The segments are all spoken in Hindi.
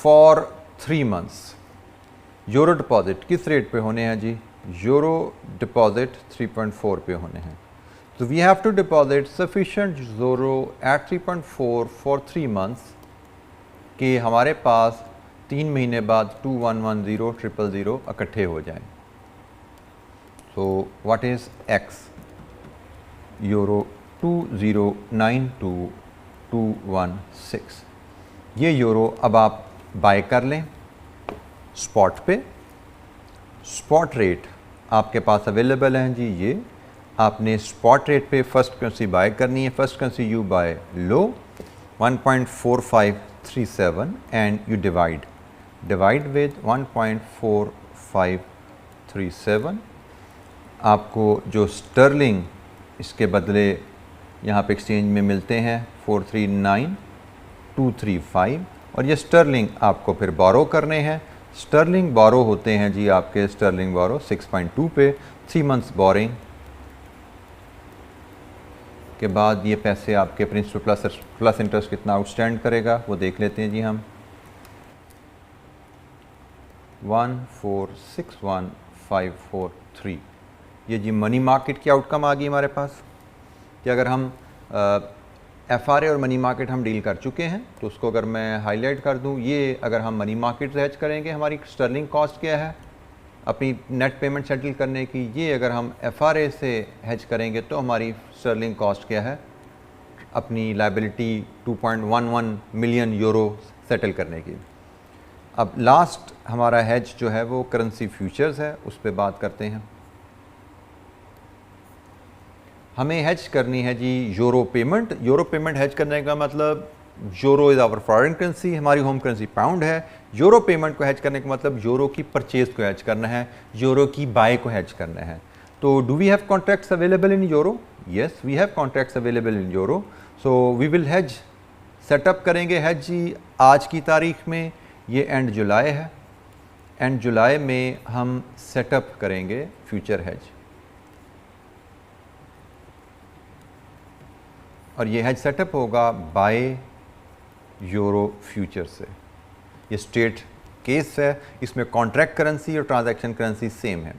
For 3 months. यूरो डिपॉजिट किस रेट पे होने हैं जी? यूरो डिपॉजिट 3.4 पे होने हैं। तो we have to deposit sufficient euro at 3.4 for 3 months कि हमारे पास 3 महीने बाद 2110,000 इकट्ठे हो जाएं। So what is x? Euro 2092,216। ये यूरो अब आप बाय कर लें स्पॉट पे। स्पॉट रेट आपके पास अवेलेबल हैं जी। ये आपने स्पॉट रेट पे फर्स्ट करेंसी बाय करनी है। फर्स्ट करेंसी यू बाय लो 1.4537 एंड यू डिवाइड विद 1.4537। आपको जो स्टर्लिंग इसके बदले यहाँ पे एक्सचेंज में मिलते हैं 439,235 और ये स्टर्लिंग आपको फिर बोरो करने हैं। स्टर्लिंग बोरो होते हैं जी आपके स्टर्लिंग बोरो 6.2 पे 3 मंथ्स बोरिंग के बाद ये पैसे आपके प्रिंसिपल प्लस इंटरेस्ट कितना आउटस्टैंड करेगा वो देख लेते हैं जी हम। 1461543। ये जी मनी मार्केट की आउटकम आ गई हमारे पास कि अगर हम एफआरए और मनी मार्केट हम डील कर चुके हैं तो उसको अगर मैं हाईलाइट कर दूं, ये अगर हम मनी मार्केट से हेज करेंगे हमारी स्टर्लिंग कॉस्ट क्या है अपनी नेट पेमेंट सेटल करने की। ये अगर हम एफआरए से हेज करेंगे तो हमारी स्टर्लिंग कॉस्ट क्या है अपनी लायबिलिटी 2.11 मिलियन यूरो सेटल करने की। अब लास्ट हमारा हेज जो है वो करेंसी फ्यूचर्स है, उस पर बात करते हैं। हमें हेज करनी है जी euro payment. Euro payment hedge करने का मतलब euro is our foreign currency, हमारी होम करेंसी पाउंड है। यूरो पेमेंट को हेज करने का मतलब यूरो की परचेज को हेज करना है, यूरो की बाय को हेज करना है। तो do we have contracts available in euro? Yes, we have contracts available in euro. So we will hedge, setup करेंगे हेज जी आज की तारीख में। ये एंड जुलाई है, एंड जुलाई में हम सेटअप करेंगे फ्यूचर हेज और ये हेज सेटअप होगा बाय यूरो फ्यूचर से। ये स्टेट केस है, इसमें कॉन्ट्रैक्ट करेंसी और ट्रांजैक्शन करेंसी सेम है।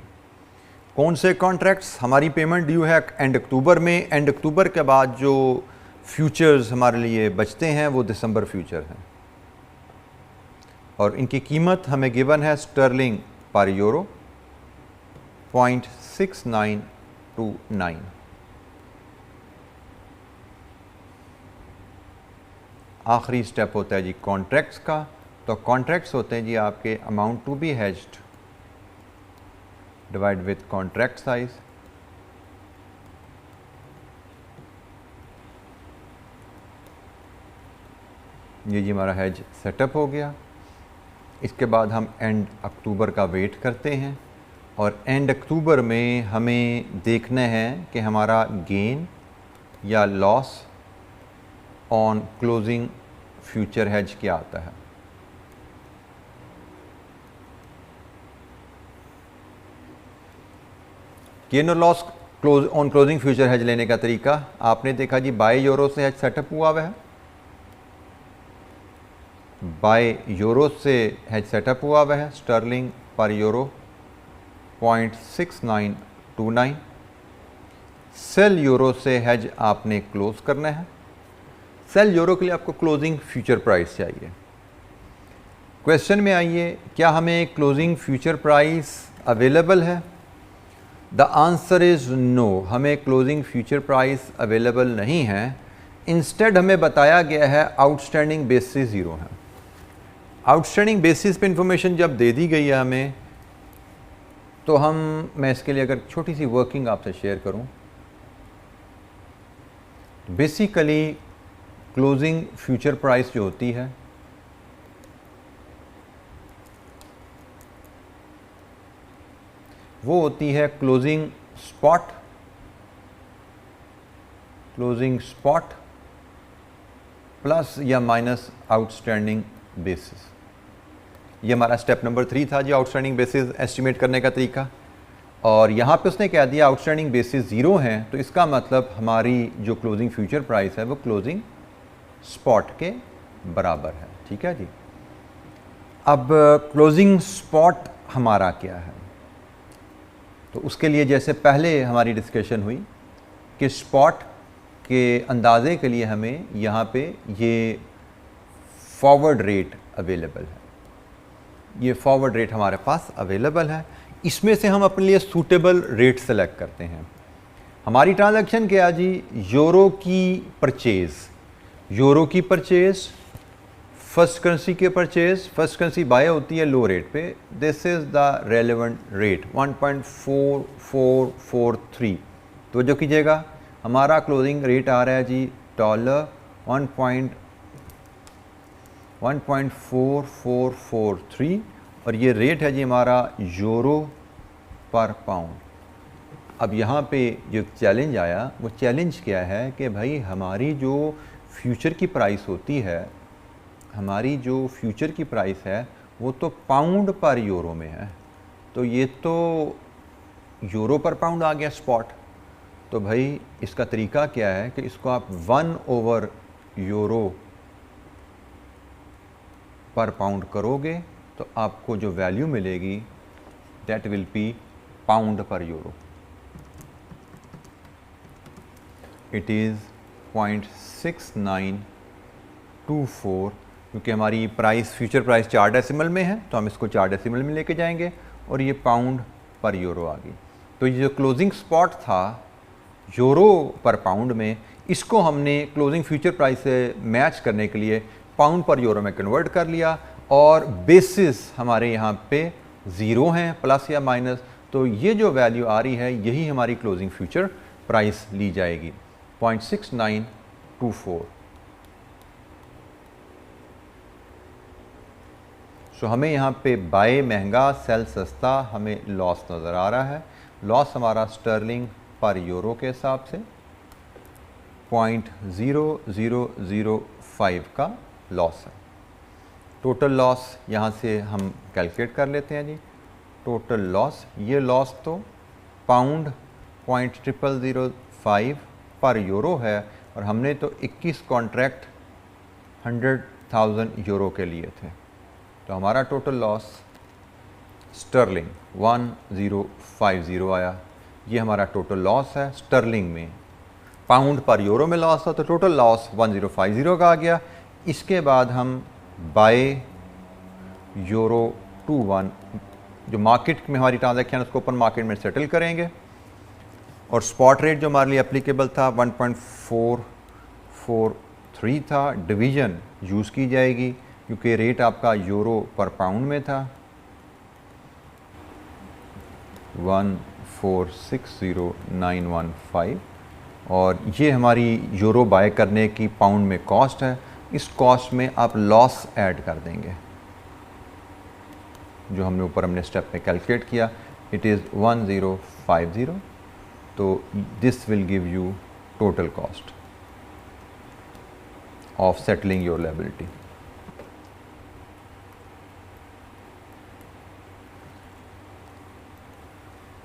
कौन से कॉन्ट्रैक्ट्स? हमारी पेमेंट ड्यू है एंड अक्टूबर में। एंड अक्टूबर के बाद जो फ्यूचर्स हमारे लिए बचते हैं वो दिसंबर फ्यूचर हैं और इनकी कीमत हमें गिवन है स्टर्लिंग पर यूरो 0.6929। आखिरी स्टेप होता है जी कॉन्ट्रैक्ट्स का। तो कॉन्ट्रैक्ट्स होते हैं जी आपके amount to be hedged divide with contract size. ये जी हमारा हेज सेटअप हो गया। इसके बाद हम एंड अक्टूबर का वेट करते हैं और एंड अक्टूबर में हमें देखना है कि हमारा गेन या loss on closing future hedge क्या आता है। गेन और loss on closing future hedge लेने का तरीका आपने देखा जी बाय यूरो से हेज सेटअप हुआ हुआ है। बाय यूरो से हेज सेटअप हुआ हुआ है स्टर्लिंग पर यूरो 0.6929। सेल यूरो से हेज आपने क्लोज करना है। सेल यूरो के लिए आपको क्लोजिंग फ्यूचर प्राइस चाहिए। क्वेश्चन में आइए, क्या हमें क्लोजिंग फ्यूचर प्राइस अवेलेबल है? द आंसर इज़ नो, हमें क्लोजिंग फ्यूचर प्राइस अवेलेबल नहीं है। इंस्टेड हमें बताया गया है आउटस्टैंडिंग बेसिस ज़ीरो है। आउटस्टैंडिंग बेसिस पे इंफॉर्मेशन जब दे दी गई है हमें, तो मैं इसके लिए अगर छोटी सी वर्किंग आपसे शेयर करूं, बेसिकली क्लोजिंग फ्यूचर प्राइस जो होती है वो होती है क्लोजिंग स्पॉट प्लस या माइनस आउटस्टैंडिंग बेसिस। ये हमारा स्टेप नंबर 3 था जी, आउटस्टैंडिंग बेसिस एस्टिमेट करने का तरीका। और यहाँ पे उसने कह दिया आउटस्टैंडिंग बेसिस ज़ीरो हैं, तो इसका मतलब हमारी जो क्लोजिंग फ्यूचर प्राइस है वो क्लोजिंग स्पॉट के बराबर है। ठीक है जी। अब क्लोजिंग स्पॉट हमारा क्या है, तो उसके लिए जैसे पहले हमारी डिस्कशन हुई कि स्पॉट के अंदाजे के लिए हमें यहाँ पे ये फॉरवर्ड रेट अवेलेबल है, ये फॉरवर्ड रेट हमारे पास अवेलेबल है। इसमें से हम अपने लिए सूटेबल रेट सेलेक्ट करते हैं। हमारी ट्रांजैक्शन क्या जी, यूरो की परचेज, फर्स्ट करेंसी के परचेज, फर्स्ट करेंसी बाय होती है लो रेट पे, this is the relevant rate 1.4443। तो जो कीजिएगा हमारा क्लोजिंग रेट आ रहा है जी $1.4443 और ये रेट है जी हमारा यूरो पर पाउंड। अब यहाँ पे जो चैलेंज आया वो चैलेंज क्या है कि भाई हमारी जो फ्यूचर की प्राइस होती है, हमारी जो फ्यूचर की प्राइस है वो तो पाउंड पर यूरो में है, तो ये तो यूरो पर पाउंड आ गया स्पॉट। तो भाई इसका तरीका क्या है कि इसको आप 1 यूरो पर पाउंड करोगे तो आपको जो वैल्यू मिलेगी दैट विल बी पाउंड पर यूरो। इट इज़ 0.6924, क्योंकि हमारी प्राइस फ्यूचर प्राइस 4 डेसिमल में है तो हम इसको 4 डेसिमल में लेके जाएंगे और ये पाउंड पर यूरो आ गई। तो ये जो क्लोजिंग स्पॉट था यूरो पर पाउंड में, इसको हमने क्लोजिंग फ्यूचर प्राइस से मैच करने के लिए पाउंड पर यूरो में कन्वर्ट कर लिया और बेसिस हमारे यहाँ पे ज़ीरो हैं प्लस या माइनस, तो ये जो वैल्यू आ रही है यही हमारी क्लोजिंग फ्यूचर प्राइस ली जाएगी 0.6924। सो हमें यहाँ पे बाय महंगा सेल सस्ता हमें लॉस नज़र आ रहा है। लॉस हमारा स्टर्लिंग पर यूरो के हिसाब से 0.0005 का लॉस है। टोटल लॉस यहाँ से हम कैलकुलेट कर लेते हैं जी। टोटल लॉस, ये लॉस तो पाउंड 0.0005 पर यूरो है और हमने तो 21 कॉन्ट्रैक्ट 100,000 यूरो के लिए थे, तो हमारा टोटल लॉस स्टर्लिंग 1050 आया। ये हमारा टोटल लॉस है स्टर्लिंग में। पाउंड पर यूरो में लॉस था तो टोटल लॉस 1050 का आ गया। इसके बाद हम बाय यूरो 21 जो मार्केट में हमारी ट्रांजैक्शन उसको ओपन मार्केट में सेटल करेंगे और स्पॉट रेट जो हमारे लिए एप्लीकेबल था 1.443 था। डिवीज़न यूज़ की जाएगी क्योंकि रेट आपका यूरो पर पाउंड में था 1460915 और ये हमारी यूरो बाय करने की पाउंड में कॉस्ट है। इस कॉस्ट में आप लॉस ऐड कर देंगे जो हमने स्टेप में कैलकुलेट किया। इट इज़ 1050, तो this will give you total cost of settling your liability.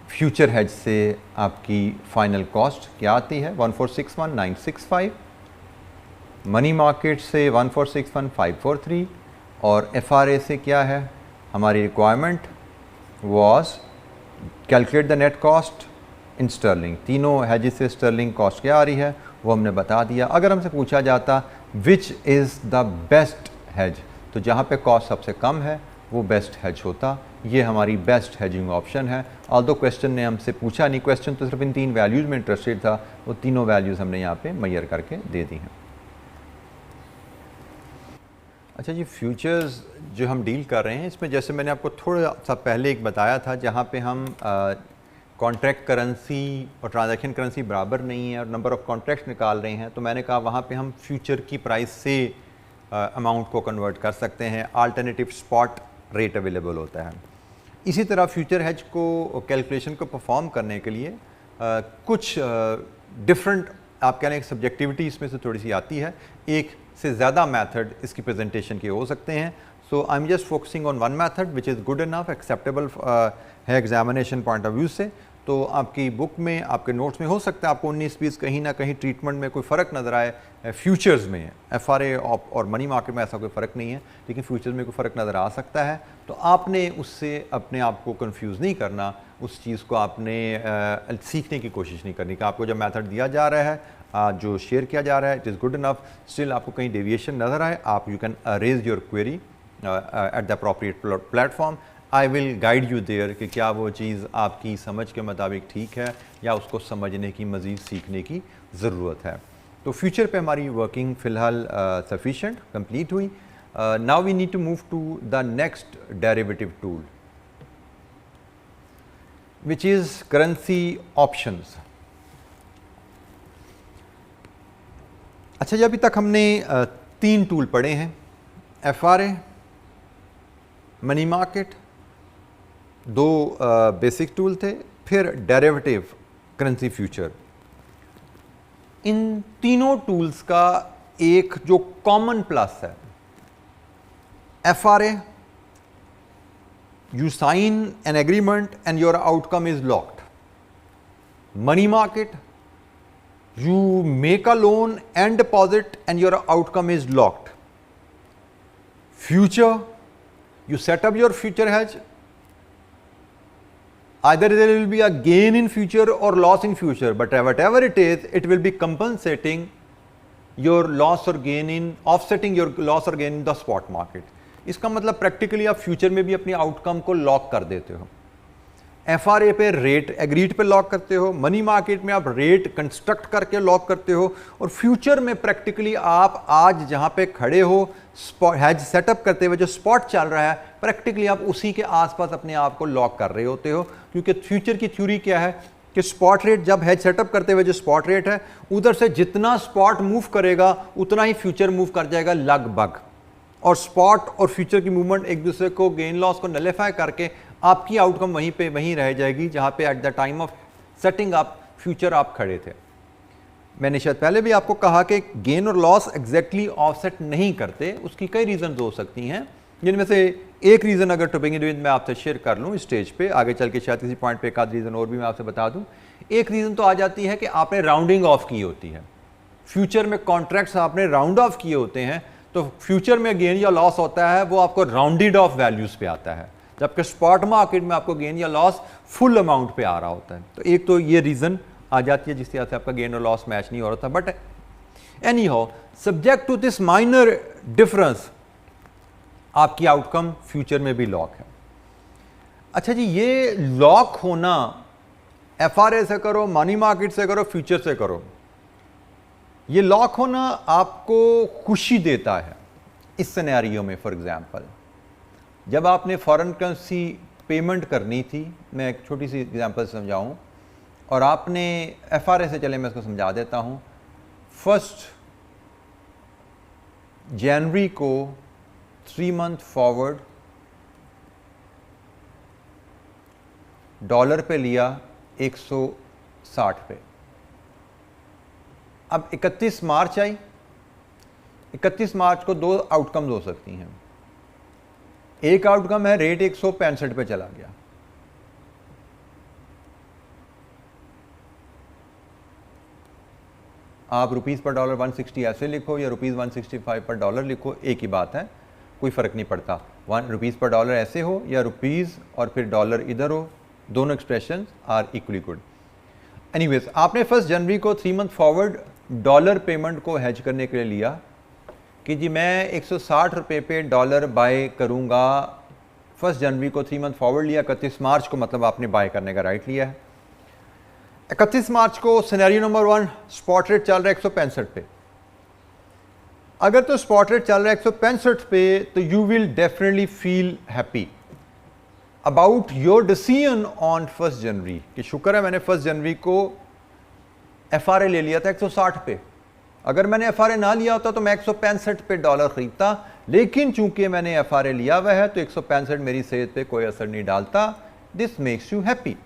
Future hedge से आपकी फाइनल कॉस्ट क्या आती है 1461965, मनी मार्केट से 1461543 और FRA से क्या है हमारी requirement was calculate the net cost in sterling. तीनों हेजेस से स्टर्लिंग कॉस्ट क्या आ रही है वो हमने बता दिया। अगर हमसे पूछा जाता which is the best hedge, तो जहाँ पे कॉस्ट सबसे कम है वो बेस्ट हेज होता। ये हमारी बेस्ट हेजिंग ऑप्शन है। ऑल्दो क्वेश्चन ने हमसे पूछा नहीं, क्वेश्चन तो सिर्फ इन 3 वैल्यूज़ में इंटरेस्टेड था, वो तीनों वैल्यूज़ हमने यहाँ पे मैयर करके दे दी हैं। अच्छा जी, फ्यूचर्स जो हम डील कर रहे हैं इसमें जैसे मैंने आपको थोड़ा सा पहले एक बताया था जहाँ पे हम कॉन्ट्रैक्ट करेंसी और ट्रांजैक्शन करेंसी बराबर नहीं है और नंबर ऑफ़ कॉन्ट्रैक्ट्स निकाल रहे हैं, तो मैंने कहा वहाँ पे हम फ्यूचर की प्राइस से अमाउंट को कन्वर्ट कर सकते हैं। अल्टरनेटिव स्पॉट रेट अवेलेबल होता है। इसी तरह फ्यूचर हेज को कैलकुलेशन को परफॉर्म करने के लिए कुछ डिफरेंट आप कह लें सब्जेक्टिविटी इसमें से थोड़ी सी आती है। एक से ज़्यादा मेथड इसकी प्रेजेंटेशन के हो सकते हैं। So I am just focusing on one method which is good enough acceptable है एग्जामिनेशन पॉइंट ऑफ व्यू से। तो आपकी बुक में, आपके नोट्स में हो सकता है आपको 19-20 कहीं ना कहीं ट्रीटमेंट में कोई फ़र्क नज़र आए, फ्यूचर्स में FRA और मनी मार्केट में ऐसा कोई फ़र्क नहीं है, लेकिन फ्यूचर्स में कोई फ़र्क नज़र आ सकता है। तो आपने उससे अपने आप को कंफ्यूज नहीं करना, उस चीज़ को आपने सीखने की कोशिश नहीं करनी कि आपको जो मेथड दिया जा रहा है, जो शेयर किया जा रहा है, it is good enough, still आपको कहीं डेविएशन नज़र आए, आप you can raise your query at the appropriate platform. I will guide you there कि क्या वो चीज़ आपकी समझ के मुताबिक ठीक है या उसको समझने की, मज़ीद सीखने की ज़रूरत है। तो फ्यूचर पे हमारी वर्किंग फ़िलहाल सफिशेंट कंप्लीट हुई। Now we need to move to the next derivative tool which is currency options. अच्छा जी, अभी तक हमने 3 टूल पढ़े हैं, FRA, money market, 2 basic tool थे, फिर डेरिवेटिव करेंसी फ्यूचर। इन तीनों टूल्स का एक जो कॉमन प्लस है, FRA, you sign an agreement and your outcome is locked. Money market, you make a loan and deposit and your outcome is locked. Future, you set up your future hedge. Either there will be a gain in future or loss in future, but whatever it is, it will be compensating your loss or gain in, offsetting your loss or gain in the spot market. इसका मतलब प्रैक्टिकली आप फ्यूचर में भी अपनी आउटकम को लॉक कर देते हो। FRA पे रेट एग्रीड पे लॉक करते हो, मनी मार्केट में आप रेट कंस्ट्रक्ट करके लॉक करते हो, और फ्यूचर में प्रैक्टिकली आप आज जहां पे खड़े हो हैज सेटअप करते हुए जो स्पॉट चल रहा है, प्रैक्टिकली आप उसी के आसपास अपने आप को लॉक कर रहे होते हो। क्योंकि फ्यूचर की थ्योरी क्या है कि स्पॉट रेट, जब हैज सेटअप करते हुए जो स्पॉट रेट है, उधर से जितना स्पॉट मूव करेगा उतना ही फ्यूचर मूव कर जाएगा लगभग, और स्पॉट और फ्यूचर की मूवमेंट एक दूसरे को, गेन लॉस को नलिफाई करके आपकी आउटकम वहीं पे वहीं रह जाएगी जहां पे at the time of setting up future आप खड़े थे। मैंने शायद पहले भी आपको कहा कि गेन और लॉस एग्जैक्टली ऑफसेट नहीं करते, उसकी कई रीजन हो सकती हैं, जिनमें से एक रीज़न अगर टू बिगिन विद मैं आपसे शेयर कर लूँ स्टेज पे, आगे चल के शायद किसी पॉइंट पे एक आध रीज़न और भी मैं आपसे बता दूँ। एक रीज़न तो आ जाती है कि आपने राउंडिंग ऑफ की होती है, फ्यूचर में कॉन्ट्रैक्ट्स आपने राउंड ऑफ किए होते हैं, तो फ्यूचर में गेन या लॉस होता है वो आपको राउंडेड ऑफ वैल्यूज़ पे आता है, जबकि स्पॉट मार्केट में आपको गेन या लॉस फुल अमाउंट पे आ रहा होता है। तो एक तो ये रीज़न आ जाती है जिसकी वजह से आपका गेन और लॉस मैच नहीं हो रहा था। But anyhow, subject to this minor difference, आपकी आउटकम फ्यूचर में भी लॉक है। अच्छा जी, ये लॉक होना FRA से करो, मनी मार्केट से करो, फ्यूचर से करो, ये लॉक होना आपको खुशी देता है। इस सिनेरियो में फॉर एग्जांपल, जब आपने फॉरेन करेंसी पेमेंट करनी थी, मैं एक छोटी सी एग्जांपल समझाऊं, और आपने FRA से, चले मैं इसको समझा देता हूं, 1 जनवरी को 3 मंथ फॉरवर्ड डॉलर पे लिया 160 पे। अब 31 मार्च आई, 31 मार्च को 2 आउटकम्स हो सकती हैं। एक आउटकम है रेट 165 पे चला गया, आप रुपीस पर डॉलर 160 ऐसे लिखो या रुपीस 165 पर डॉलर लिखो, एक ही बात है, कोई फर्क नहीं पड़ता। 1 रुपीस पर डॉलर ऐसे हो या रुपीस और फिर डॉलर इधर हो, दोनों expression are equally good. Anyways, आपने 1 जनवरी को 3 मंथ फॉरवर्ड डॉलर पेमेंट को हेज करने के लिए लिया कि जी मैं 160 रुपये पे डॉलर बाय करूंगा। 1 जनवरी को 3 मंथ फॉरवर्ड लिया, 31 मार्च को मतलब आपने बाय करने का राइट लिया है। 31 मार्च को सिनेरियो नंबर 1, स्पॉट रेट चल रहा है 165 पे। अगर तो स्पॉट रेट चल रहा है 165 पे, तो you will definitely feel happy about your decision on 1 जनवरी कि शुक्र है मैंने 1 जनवरी को FRA ले लिया था 160 पे। अगर मैंने FRA ना लिया होता तो मैं 165 पे डॉलर खरीदता, लेकिन चूंकि मैंने FRA लिया हुआ है तो 165 मेरी सेहत पे कोई असर नहीं डालता। This makes you happy.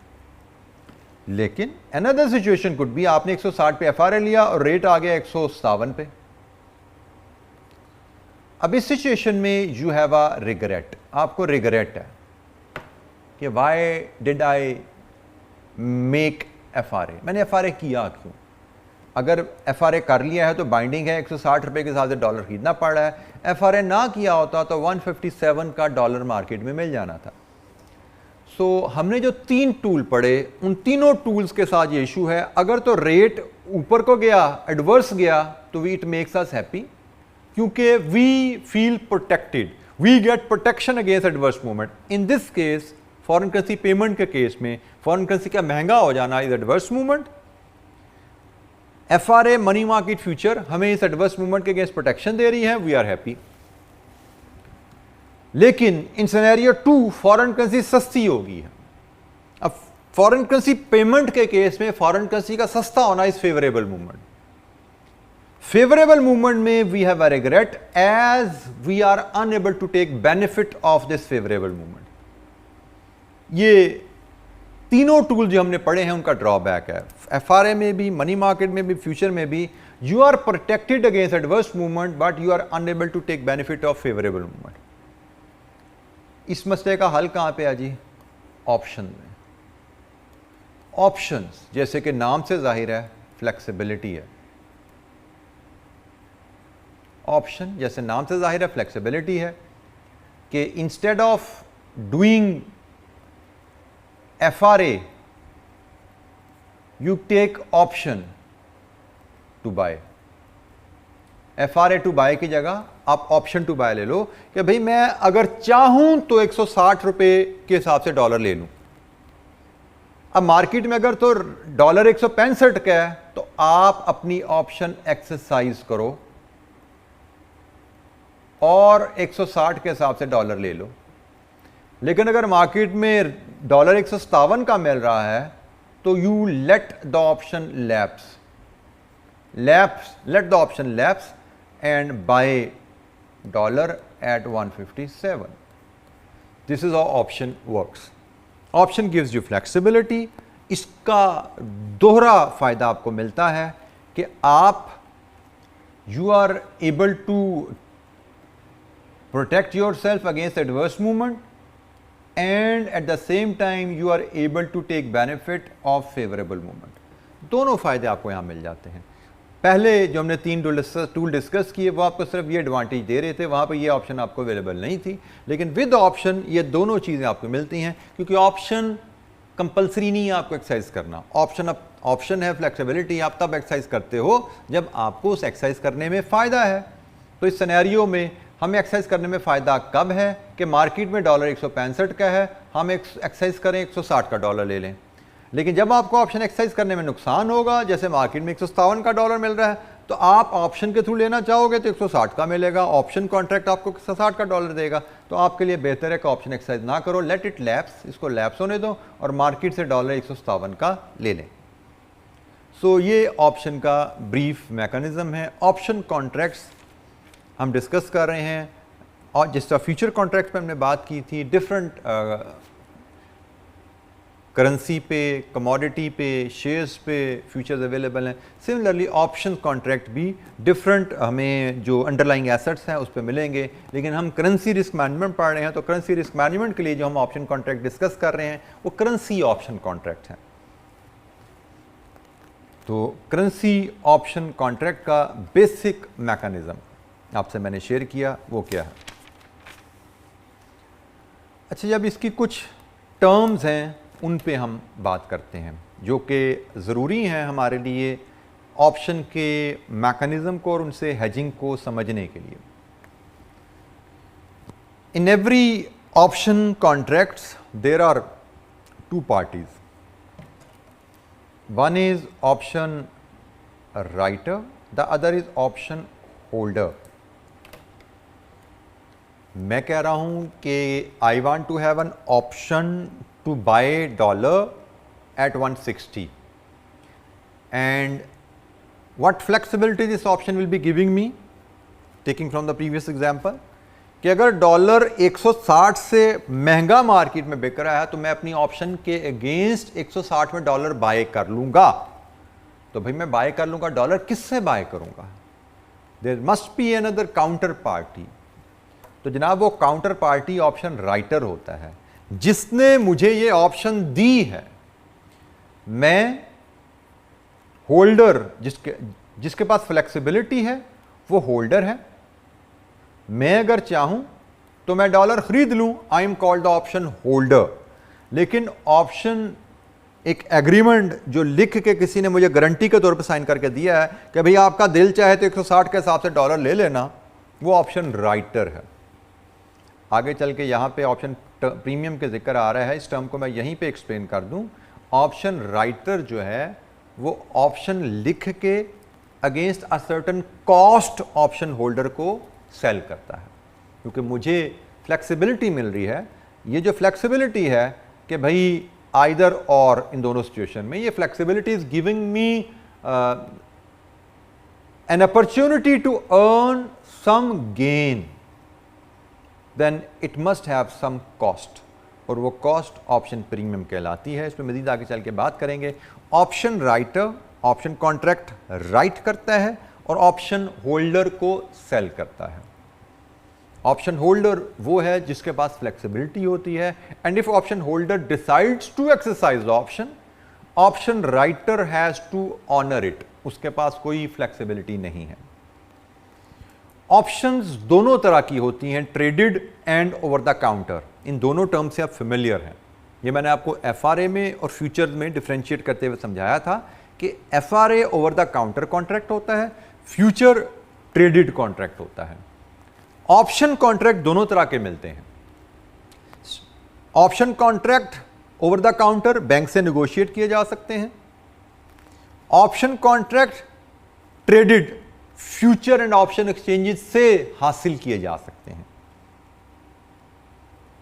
लेकिन अनदर सिचुएशन कुड बी, आपने 160 पे FRA लिया और रेट आ गया 157 पे। अब इस सिचुएशन में यू हैव अ रिग्रेट, आपको रिग्रेट है कि why did I make FRA। मैंने FRA किया क्यों? अगर FRA कर लिया है तो बाइंडिंग है, 160 रुपये के हिसाब से डॉलर खरीदना पड़ रहा है। FRA ना किया होता तो 157 का डॉलर मार्केट में मिल जाना था। सो हमने जो 3 टूल पढ़े, उन तीनों टूल्स के साथ ये इशू है, अगर तो रेट ऊपर को गया, एडवर्स गया, तो इट मेक्स अस हैप्पी, क्योंकि we feel protected, we get protection against adverse movement. In this case foreign currency payment के केस में फॉरेन करेंसी का महंगा हो जाना is adverse movement. FRA money market future हमें इस एडवर्स मूवमेंट के अगेंस्ट प्रोटेक्शन दे रही है, वी आर हैप्पी। लेकिन इन सिनेरियो 2 फॉरेन करेंसी सस्ती होगी। अब फॉरेन करेंसी पेमेंट के केस में फॉरेन करेंसी का सस्ता होना is favourable movement. Favourable movement में we have a regret as we are unable to take benefit of this favourable movement. ये तीनों टूल जो हमने पढ़े हैं उनका ड्रॉबैक है। FRA में भी, मनी मार्केट में भी, फ्यूचर में भी, you are protected against adverse movement but you are unable to take benefit of favourable movement. इस मसले का हल कहां पे है जी? ऑप्शन में। ऑप्शंस जैसे कि नाम से जाहिर है फ्लेक्सिबिलिटी है। ऑप्शन जैसे नाम से जाहिर है फ्लेक्सिबिलिटी है कि instead of doing FRA you take option to buy। FRA to buy की जगह आप ऑप्शन टू बाय ले लो कि भाई मैं अगर चाहूं तो 160 रुपए के हिसाब से डॉलर ले लूं। अब मार्केट में अगर तो डॉलर 165 का है तो आप अपनी ऑप्शन एक्सरसाइज करो और 160 के हिसाब से डॉलर ले लो। लेकिन अगर मार्केट में डॉलर 157 का मिल रहा है तो you let the option lapse, let the option lapse and buy dollar at 157। This is how option works. Option gives you flexibility. इसका दोहरा फायदा आपको मिलता है कि आप you are able to protect your self against adverse movement and at the same time you are able to take benefit of favorable movement। दोनों फायदे आपको यहां मिल जाते हैं। पहले जो हमने 3 टूल डिस्कस किए वो आपको सिर्फ ये एडवांटेज दे रहे थे, वहां पे ये ऑप्शन आपको अवेलेबल नहीं थी। लेकिन विद ऑप्शन ये दोनों चीजें आपको मिलती हैं, क्योंकि ऑप्शन कंपलसरी नहीं है आपको एक्सरसाइज करना। ऑप्शन है फ्लेक्सिबिलिटी, आप तब एक्सरसाइज करते हो जब आपको उस एक्सरसाइज करने में फायदा है। तो इस सिनेरियो में हमें एक्सरसाइज करने में फ़ायदा कब है कि मार्केट में डॉलर 165 का है, हम एक्सरसाइज करें 160 का डॉलर ले लें। लेकिन जब आपको ऑप्शन एक्सरसाइज करने में नुकसान होगा, जैसे मार्केट में 157 का डॉलर मिल रहा है, तो आप ऑप्शन के थ्रू लेना चाहोगे तो 160 का मिलेगा, ऑप्शन कॉन्ट्रैक्ट आपको 160 का डॉलर देगा। तो आपके लिए बेहतर है कि ऑप्शन एक्सरसाइज ना करो, लेट इट लैप्स, इसको लैप्स होने दो और मार्केट से डॉलर 157 का ले लें। सो ये ऑप्शन का ब्रीफ मैकेनिज्म है। ऑप्शन कॉन्ट्रैक्ट्स हम डिस्कस कर रहे हैं, और जिस तरह फ्यूचर कॉन्ट्रैक्ट पे हमने बात की थी, डिफरेंट करेंसी पे, कमोडिटी पे, शेयर्स पे फ्यूचर्स अवेलेबल हैं। सिमिलरली ऑप्शन कॉन्ट्रैक्ट भी डिफरेंट हमें जो अंडरलाइंग एसेट्स हैं उस पे मिलेंगे। लेकिन हम करेंसी रिस्क मैनेजमेंट पढ़ रहे हैं, तो करेंसी रिस्क मैनेजमेंट के लिए जो हम ऑप्शन कॉन्ट्रैक्ट डिस्कस कर रहे हैं वो करेंसी ऑप्शन कॉन्ट्रैक्ट हैं। तो करेंसी ऑप्शन कॉन्ट्रैक्ट का बेसिक मैकेनिज्म आपसे मैंने शेयर किया, वो क्या है। अच्छा, जब इसकी कुछ टर्म्स हैं उन पे हम बात करते हैं जो कि ज़रूरी हैं हमारे लिए ऑप्शन के मैकेनिज्म को और उनसे हेजिंग को समझने के लिए। In every option contracts there are 2 parties. One is option writer, the other is option holder. मैं कह रहा हूं कि I want to have an option to buy dollar at 160 and what flexibility this option will be giving me, taking from the previous example, कि अगर डॉलर 160 से महंगा मार्केट में बिक रहा है तो मैं अपनी ऑप्शन के अगेंस्ट 160 में डॉलर बाय कर लूंगा। तो भाई मैं बाय कर लूंगा डॉलर, किससे बाय करूंगा? There must be another counter party. तो जनाब वो काउंटर पार्टी ऑप्शन राइटर होता है जिसने मुझे ये ऑप्शन दी है। मैं होल्डर, जिसके पास फ्लेक्सिबिलिटी है वो होल्डर है। मैं अगर चाहूं तो मैं डॉलर खरीद लूं, I am called the option holder. लेकिन ऑप्शन एक एग्रीमेंट जो लिख के किसी ने मुझे गारंटी के तौर पर साइन करके दिया है कि भाई आपका दिल चाहे तो 160 के हिसाब से डॉलर ले लेना, वो ऑप्शन राइटर है। आगे चल के यहां पे ऑप्शन प्रीमियम के जिक्र आ रहा है, इस टर्म को मैं यहीं पे एक्सप्लेन कर दूं। ऑप्शन राइटर जो है वो ऑप्शन लिख के against a certain cost option holder को सेल करता है, क्योंकि मुझे फ्लेक्सिबिलिटी मिल रही है। ये जो फ्लेक्सिबिलिटी है कि भाई आइदर और इन दोनों सिचुएशन में, ये flexibility is giving me an opportunity to earn some gain, then it must have some cost, और वो कॉस्ट ऑप्शन प्रीमियम कहलाती है। इस पर मजीद आगे चल के बात करेंगे। Option writer option contract right करता है और ऑप्शन होल्डर को सेल करता है। ऑप्शन होल्डर वो है जिसके पास फ्लेक्सिबिलिटी होती है, and if option holder decides to exercise the option, option writer has to honour it. उसके पास कोई फ्लेक्सिबिलिटी नहीं है। ऑप्शंस दोनों तरह की होती हैं, traded and over the counter. इन दोनों टर्म से आप फेमिलियर हैं। ये मैंने आपको एफआरए में और फ्यूचर्स में डिफरेंशिएट करते हुए समझाया था कि FRA over the counter contract होता है, फ्यूचर ट्रेडेड कॉन्ट्रैक्ट होता है। ऑप्शन कॉन्ट्रैक्ट दोनों तरह के मिलते हैं। Option contract over the counter bank से नेगोशिएट किए जा सकते हैं। Option contract traded future and option exchanges से हासिल किए जा सकते हैं।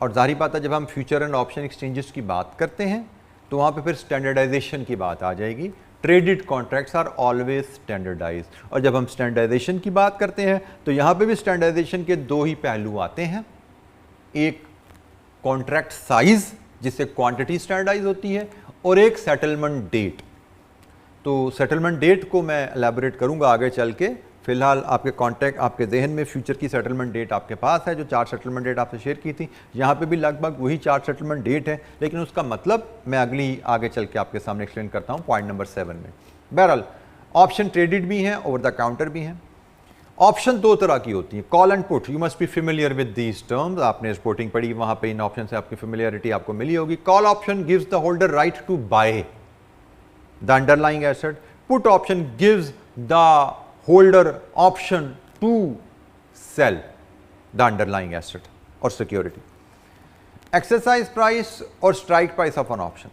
और जाहिर बात है, जब हम फ्यूचर एंड ऑप्शन एक्सचेंजेस की बात करते हैं तो वहां पे फिर स्टैंडर्डाइजेशन की बात आ जाएगी। Traded contracts are always standardised, और जब हम स्टैंडर्डाइजेशन की बात करते हैं तो यहां पे भी स्टैंडर्डाइजेशन के दो ही पहलू आते हैं। एक कॉन्ट्रैक्ट साइज, जिससे क्वांटिटी स्टैंडर्डाइज होती है, और एक सेटलमेंट डेट। तो सेटलमेंट डेट को मैं एलैबोरेट करूंगा आगे चल के। फिलहाल आपके कॉन्ट्रैक्ट, आपके जहन में फ्यूचर की सेटलमेंट डेट आपके पास है, जो 4 सेटलमेंट डेट आपसे शेयर की थी। यहाँ पे भी लगभग वही 4 सेटलमेंट डेट है, लेकिन उसका मतलब मैं अगली आगे चल के आपके सामने एक्सप्लेन करता हूँ पॉइंट नंबर 7 में। बहरहाल ऑप्शन ट्रेडेड भी हैं, ओवर द काउंटर भी हैं। ऑप्शन दो तरह की होती है, call and put. You must be familiar with these terms. आपने स्पोर्टिंग पढ़ी, वहां पे इन ऑप्शन से आपकी फेमिलियरिटी आपको मिली होगी। Call option gives the holder right to buy the underlying asset. Put option gives the holder option to sell the underlying asset और सिक्योरिटी। एक्सरसाइज प्राइस और strike price of an option.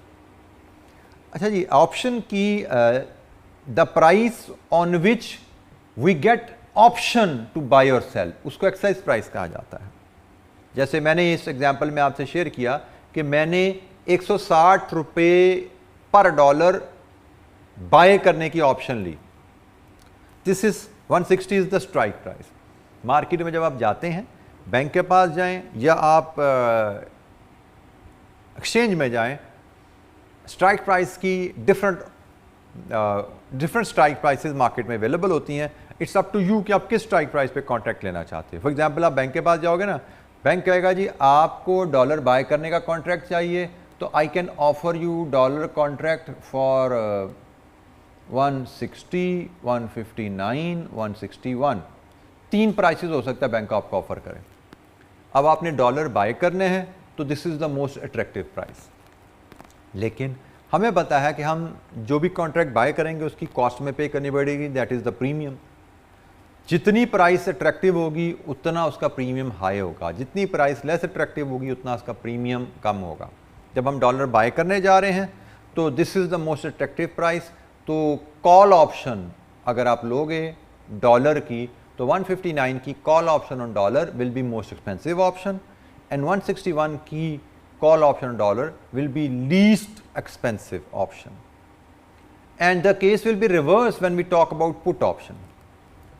अच्छा जी, ऑप्शन की the price on which we get option to buy और सेल, उसको एक्सरसाइज प्राइस कहा जाता है। जैसे मैंने इस एग्जांपल में आपसे शेयर किया कि मैंने 160 रुपये पर डॉलर बाय करने की ऑप्शन ली। This is 160 is the strike price. Market में जब आप जाते हैं, बैंक के पास जाएं या आप एक्सचेंज में जाएं, स्ट्राइक प्राइस की डिफरेंट स्ट्राइक प्राइसेस मार्केट में अवेलेबल होती हैं। इट्स अप टू यू कि आप किस स्ट्राइक प्राइस पे कॉन्ट्रैक्ट लेना चाहते हैं। फॉर एग्जांपल, आप बैंक के पास जाओगे ना, बैंक कहेगा जी आपको डॉलर बाय करने का कॉन्ट्रैक्ट चाहिए, तो I can offer you dollar contract for 160, 159, 161। 3 prices हो सकता है बैंक आपको ऑफर करें। अब आपने डॉलर बाय करने हैं तो this is the most attractive price. लेकिन हमें पता है कि हम जो भी कॉन्ट्रैक्ट बाय करेंगे उसकी कॉस्ट में पे करनी पड़ेगी, दैट इज द प्रीमियम। जितनी प्राइस अट्रैक्टिव होगी उतना उसका प्रीमियम हाई होगा, जितनी प्राइस लेस अट्रैक्टिव होगी उतना उसका प्रीमियम कम होगा। जब हम डॉलर बाय करने जा रहे हैं तो this is the most attractive price. तो कॉल ऑप्शन अगर आप लोगे डॉलर की, तो 159 की call option on dollar will be most expensive option, and 161 की call option on dollar will be least expensive option. And the case will be reverse when we talk about put option.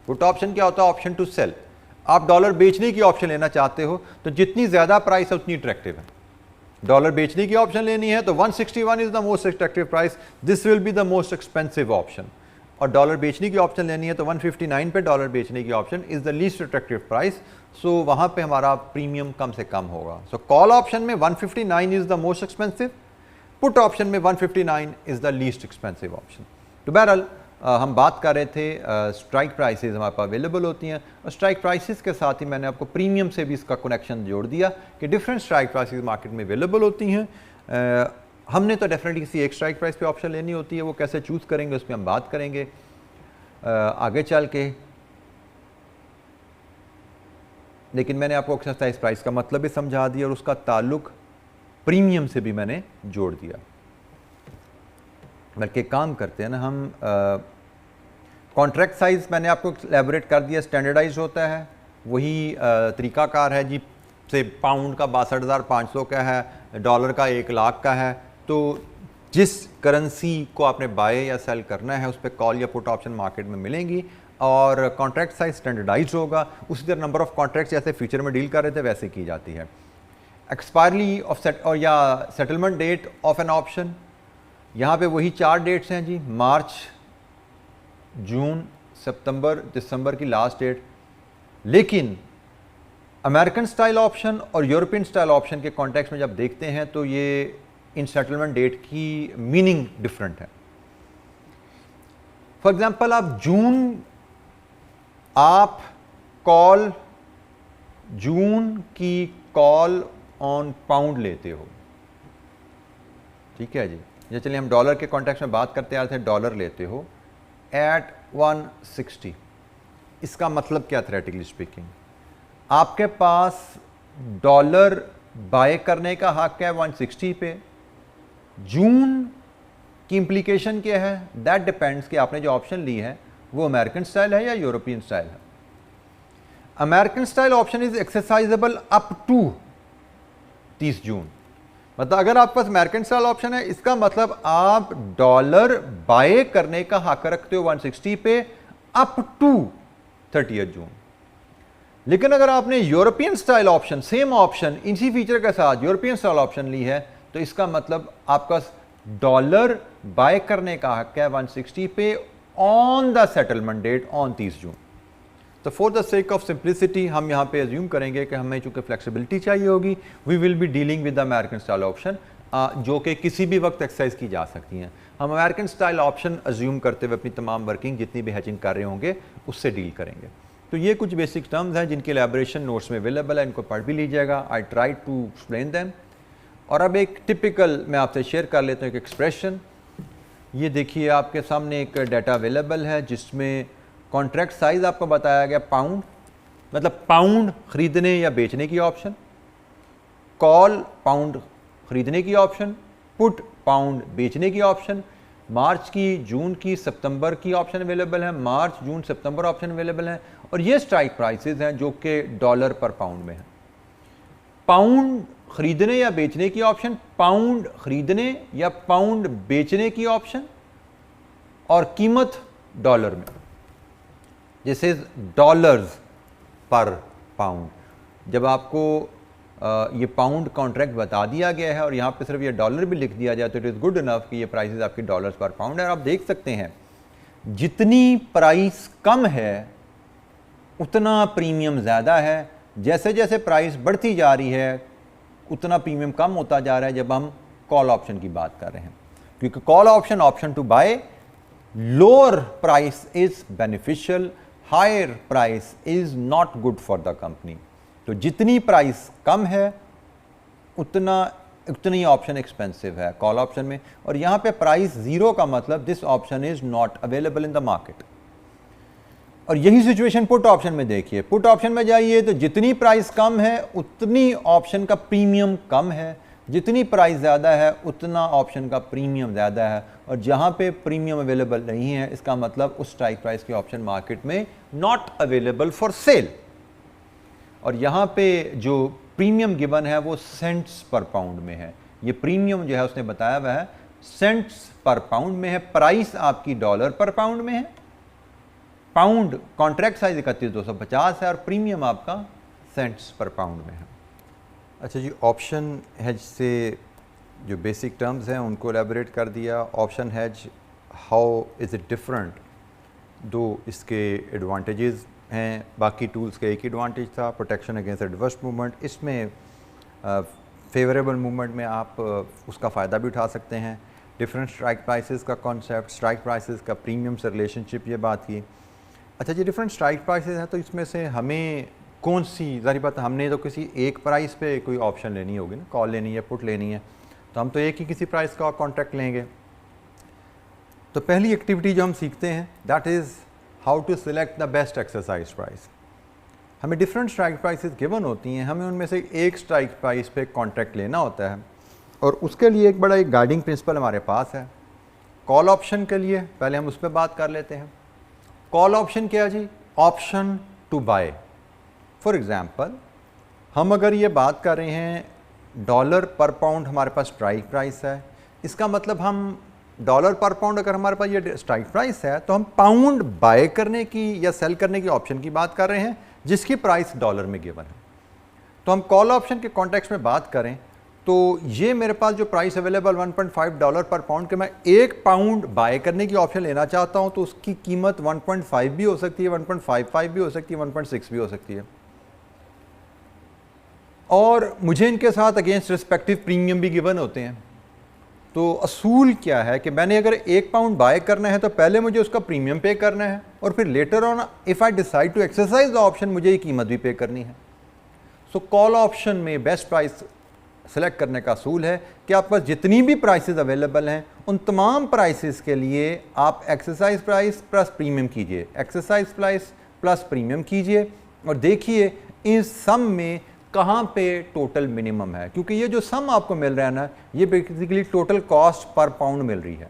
Put option क्या होता है? Option to sell. आप डॉलर बेचने की ऑप्शन लेना चाहते हो, तो जितनी ज्यादा प्राइस है उतनी अट्रैक्टिव है। डॉलर बेचने की ऑप्शन लेनी है तो 161 is the most attractive price, this will be the most expensive option. और डॉलर बेचने की ऑप्शन लेनी है तो 159 पे डॉलर बेचने की option is the least attractive price, so वहां पे हमारा प्रीमियम कम से कम होगा। सो कॉल ऑप्शन में 159 is the most expensive, put option में 159 is the least expensive option. तो बहरहाल हम बात कर रहे थे स्ट्राइक प्राइसेस हमारे पास अवेलेबल होती हैं, और स्ट्राइक प्राइसेस के साथ ही मैंने आपको प्रीमियम से भी इसका कनेक्शन जोड़ दिया कि डिफरेंट स्ट्राइक प्राइसेस मार्केट में अवेलेबल होती हैं। हमने तो डेफिनेटली किसी एक स्ट्राइक प्राइस पे ऑप्शन लेनी होती है, वो कैसे चूज़ करेंगे उस पर हम बात करेंगे आगे चल के। लेकिन मैंने आपको एक्सरसाइज प्राइस का मतलब भी समझा दिया और उसका ताल्लुक प्रीमियम से भी मैंने जोड़ दिया। बल्कि काम करते हैं ना हम, कॉन्ट्रैक्ट साइज़ मैंने आपको एलेबोरेट कर दिया, स्टैंडर्डाइज होता है, वही तरीकाकार है जी। से पाउंड का 62,500 का है, डॉलर का 1 लाख का है, तो जिस करेंसी को आपने बाय या सेल करना है उस पर कॉल या पुट ऑप्शन मार्केट में मिलेंगी, और कॉन्ट्रैक्ट साइज स्टैंडर्डाइज होगा। उसी तरह नंबर ऑफ कॉन्ट्रैक्ट्स जैसे फ्यूचर में डील कर रहे थे वैसे की जाती है। एक्सपायरी ऑफ सेट और या settlement date of an option, यहाँ पे वही 4 डेट्स हैं जी, मार्च, जून, सितंबर, दिसंबर की लास्ट डेट। लेकिन अमेरिकन स्टाइल ऑप्शन और यूरोपियन स्टाइल ऑप्शन के कॉन्टेक्स्ट में जब देखते हैं तो ये इन सेटलमेंट डेट की मीनिंग डिफरेंट है। फॉर एग्जांपल आप जून की कॉल ऑन पाउंड लेते हो, ठीक है जी। ये चलिए हम डॉलर के कॉन्टेक्स्ट में बात करते आ रहे थे, डॉलर लेते हो एट 160। इसका मतलब क्या, थ्योरेटिकली स्पीकिंग आपके पास डॉलर बाय करने का हक है 160 पे। जून की इंप्लीकेशन क्या है, दैट डिपेंड्स कि आपने जो ऑप्शन ली है वो अमेरिकन स्टाइल है या यूरोपियन स्टाइल है। American style option is exercisable up to 30 June. मतलब अगर आपके पास अमेरिकन स्टाइल ऑप्शन है, इसका मतलब आप डॉलर बाय करने का हक रखते हो 160 पे अप टू 30 जून। लेकिन अगर आपने European style option, same option इसी फीचर के साथ यूरोपियन स्टाइल ऑप्शन ली है, तो इसका मतलब आपका डॉलर बाय करने का हक है 160 पे on the settlement date on 30 June. तो for the sake of simplicity हम यहाँ पे अज्यूम करेंगे कि हमें चूंकि फ्लेक्सिबिलिटी चाहिए होगी, we will be dealing with the American style option, जो कि किसी भी वक्त एक्सरसाइज की जा सकती हैं। हम अमेरिकन स्टाइल ऑप्शन अज्यूम करते हुए अपनी तमाम वर्किंग जितनी भी हैचिंग कर रहे होंगे उससे डील करेंगे। तो ये कुछ बेसिक टर्म्स हैं जिनकी एलैबोरेशन नोट्स में अवेलेबल है, इनको पढ़ भी लीजिएगा। I try to explain them. और अब एक टिपिकल मैं आपसे शेयर कर लेता हूँ एक एक्सप्रेशन। ये देखिए आपके सामने एक डाटा अवेलेबल है जिसमें कॉन्ट्रैक्ट साइज आपको बताया गया पाउंड, मतलब पाउंड खरीदने या बेचने की ऑप्शन, कॉल पाउंड खरीदने की ऑप्शन, पुट पाउंड बेचने की ऑप्शन, मार्च की, जून की, सितंबर की ऑप्शन अवेलेबल है, मार्च, जून, सितंबर ऑप्शन अवेलेबल है। और ये स्ट्राइक प्राइसेस हैं जो कि डॉलर पर पाउंड में है। पाउंड खरीदने या बेचने की ऑप्शन, पाउंड खरीदने या पाउंड बेचने की ऑप्शन, और कीमत डॉलर में, जैसे डॉलर्स पर पाउंड। जब आपको ये पाउंड कॉन्ट्रैक्ट बता दिया गया है और यहाँ पे सिर्फ ये डॉलर भी लिख दिया जाए तो इट इज़ गुड इनफ कि ये प्राइसेस आपकी डॉलर्स पर पाउंड है। और आप देख सकते हैं जितनी प्राइस कम है उतना प्रीमियम ज़्यादा है, जैसे जैसे प्राइस बढ़ती जा रही है उतना प्रीमियम कम होता जा रहा है जब हम कॉल ऑप्शन की बात कर रहे हैं, क्योंकि call option to buy, lower price is beneficial, higher price is not good for the company. तो जितनी प्राइस कम है उतनी ऑप्शन एक्सपेंसिव है कॉल ऑप्शन में। और यहाँ पे प्राइस जीरो का मतलब this option is not available in the market. और यही सिचुएशन पुट ऑप्शन में देखिए, पुट ऑप्शन में जाइए तो जितनी प्राइस कम है उतनी ऑप्शन का प्रीमियम कम है, जितनी प्राइस ज़्यादा है उतना ऑप्शन का प्रीमियम ज़्यादा है। और जहाँ पे प्रीमियम अवेलेबल नहीं है इसका मतलब उस स्ट्राइक प्राइस की ऑप्शन मार्केट में नॉट अवेलेबल फॉर सेल। और यहाँ पे जो प्रीमियम गिवन है वो सेंट्स पर पाउंड में है। ये प्रीमियम जो है उसने बताया हुआ है सेंट्स पर पाउंड में है, प्राइस आपकी डॉलर पर पाउंड में है, पाउंड कॉन्ट्रैक्ट साइज 31,250 है और प्रीमियम आपका सेंट्स पर पाउंड में है। अच्छा जी, ऑप्शन हेज से जो बेसिक टर्म्स हैं उनको एलेबोरेट कर दिया। Option hedge how is it different, दो इसके एडवांटेजेस हैं, बाकी टूल्स का एक एडवांटेज था, प्रोटेक्शन अगेंस्ट एडवर्स मूवमेंट। इसमें फेवरेबल मूवमेंट में आप उसका फ़ायदा भी उठा सकते हैं। डिफरेंट स्ट्राइक प्राइसेस का कॉन्सेप्ट, स्ट्राइक प्राइसेस का प्रीमियम से रिलेशनशिप, ये बात की। अच्छा जी, डिफरेंट स्ट्राइक प्राइसेस हैं तो इसमें से हमें कौन सी, ज़ाहिर बात है हमने तो किसी एक प्राइस पे कोई ऑप्शन लेनी होगी ना, कॉल लेनी है, पुट लेनी है, तो हम तो एक ही किसी प्राइस का कॉन्ट्रैक्ट लेंगे। तो पहली एक्टिविटी जो हम सीखते हैं that is how to select the best exercise price. हमें डिफरेंट स्ट्राइक प्राइसेस गिवन होती हैं, हमें उनमें से एक स्ट्राइक प्राइस पे कॉन्ट्रैक्ट लेना होता है और उसके लिए एक बड़ा एक गाइडिंग प्रिंसिपल हमारे पास है। कॉल ऑप्शन के लिए पहले हम उस पर बात कर लेते हैं। कॉल ऑप्शन क्या है जी? Option to buy. For example हम अगर ये बात कर रहे हैं डॉलर पर पाउंड हमारे पास स्ट्राइक प्राइस है, इसका मतलब हम डॉलर पर पाउंड अगर हमारे पास ये स्ट्राइक प्राइस है तो हम पाउंड बाय करने की या सेल करने की ऑप्शन की बात कर रहे हैं जिसकी प्राइस डॉलर में गिवन है। तो हम कॉल ऑप्शन के कॉन्टेक्स्ट में बात करें तो ये मेरे पास जो प्राइस अवेलेबल 1.5 डॉलर पर पाउंड के मैं 1 पाउंड बाय करने की ऑप्शन लेना चाहता हूं तो उसकी कीमत 1.5 भी हो सकती है, 1.55 भी हो सकती है, 1.6 भी हो सकती है। और मुझे इनके साथ अगेंस्ट रिस्पेक्टिव प्रीमियम भी गिवन होते हैं। तो असूल क्या है कि मैंने अगर 1 पाउंड बाय करना है तो पहले मुझे उसका प्रीमियम पे करना है और फिर later on if I decide to exercise the option मुझे ये कीमत भी पे करनी है। सो कॉल ऑप्शन में बेस्ट प्राइस सेलेक्ट करने का असूल है कि आपके पास जितनी भी प्राइसेस अवेलेबल हैं उन तमाम प्राइसेस के लिए आप एक्सरसाइज प्राइस प्लस प्रीमियम कीजिए, एक्सरसाइज प्राइस प्लस प्रीमियम कीजिए और देखिए इस सम में कहाँ पे टोटल मिनिमम है, क्योंकि ये जो सम आपको मिल रहा है ना ये बेसिकली टोटल कॉस्ट पर पाउंड मिल रही है।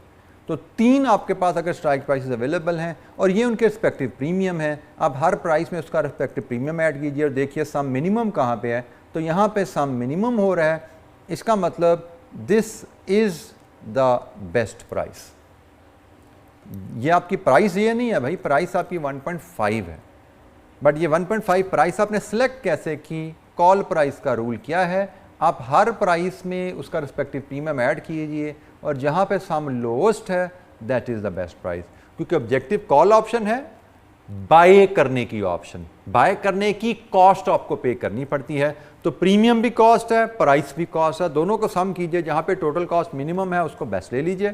तो 3 आपके पास अगर स्ट्राइक प्राइसेस अवेलेबल हैं और ये उनके रिस्पेक्टिव प्रीमियम है, आप हर प्राइस में उसका रिस्पेक्टिव प्रीमियम ऐड कीजिए और देखिए सम मिनिमम कहाँ पे है। तो यहाँ पे सम मिनिमम हो रहा है, इसका मतलब this is the best price. ये आपकी प्राइस ये नहीं है भाई, प्राइस आपकी 1.5 है, बट ये 1.5 प्राइस आपने सिलेक्ट कैसे की? कॉल प्राइस का रूल क्या है? आप हर प्राइस में उसका रिस्पेक्टिव प्रीमियम ऐड कीजिए और जहाँ पे सम लोएस्ट है that is the best price, क्योंकि ऑब्जेक्टिव कॉल ऑप्शन है बाय करने की ऑप्शन, बाय करने की कॉस्ट आपको पे करनी पड़ती है। तो प्रीमियम भी कॉस्ट है, प्राइस भी कॉस्ट है, दोनों को सम कीजिए, जहाँ पे टोटल कॉस्ट मिनिमम है उसको बेस्ट ले लीजिए।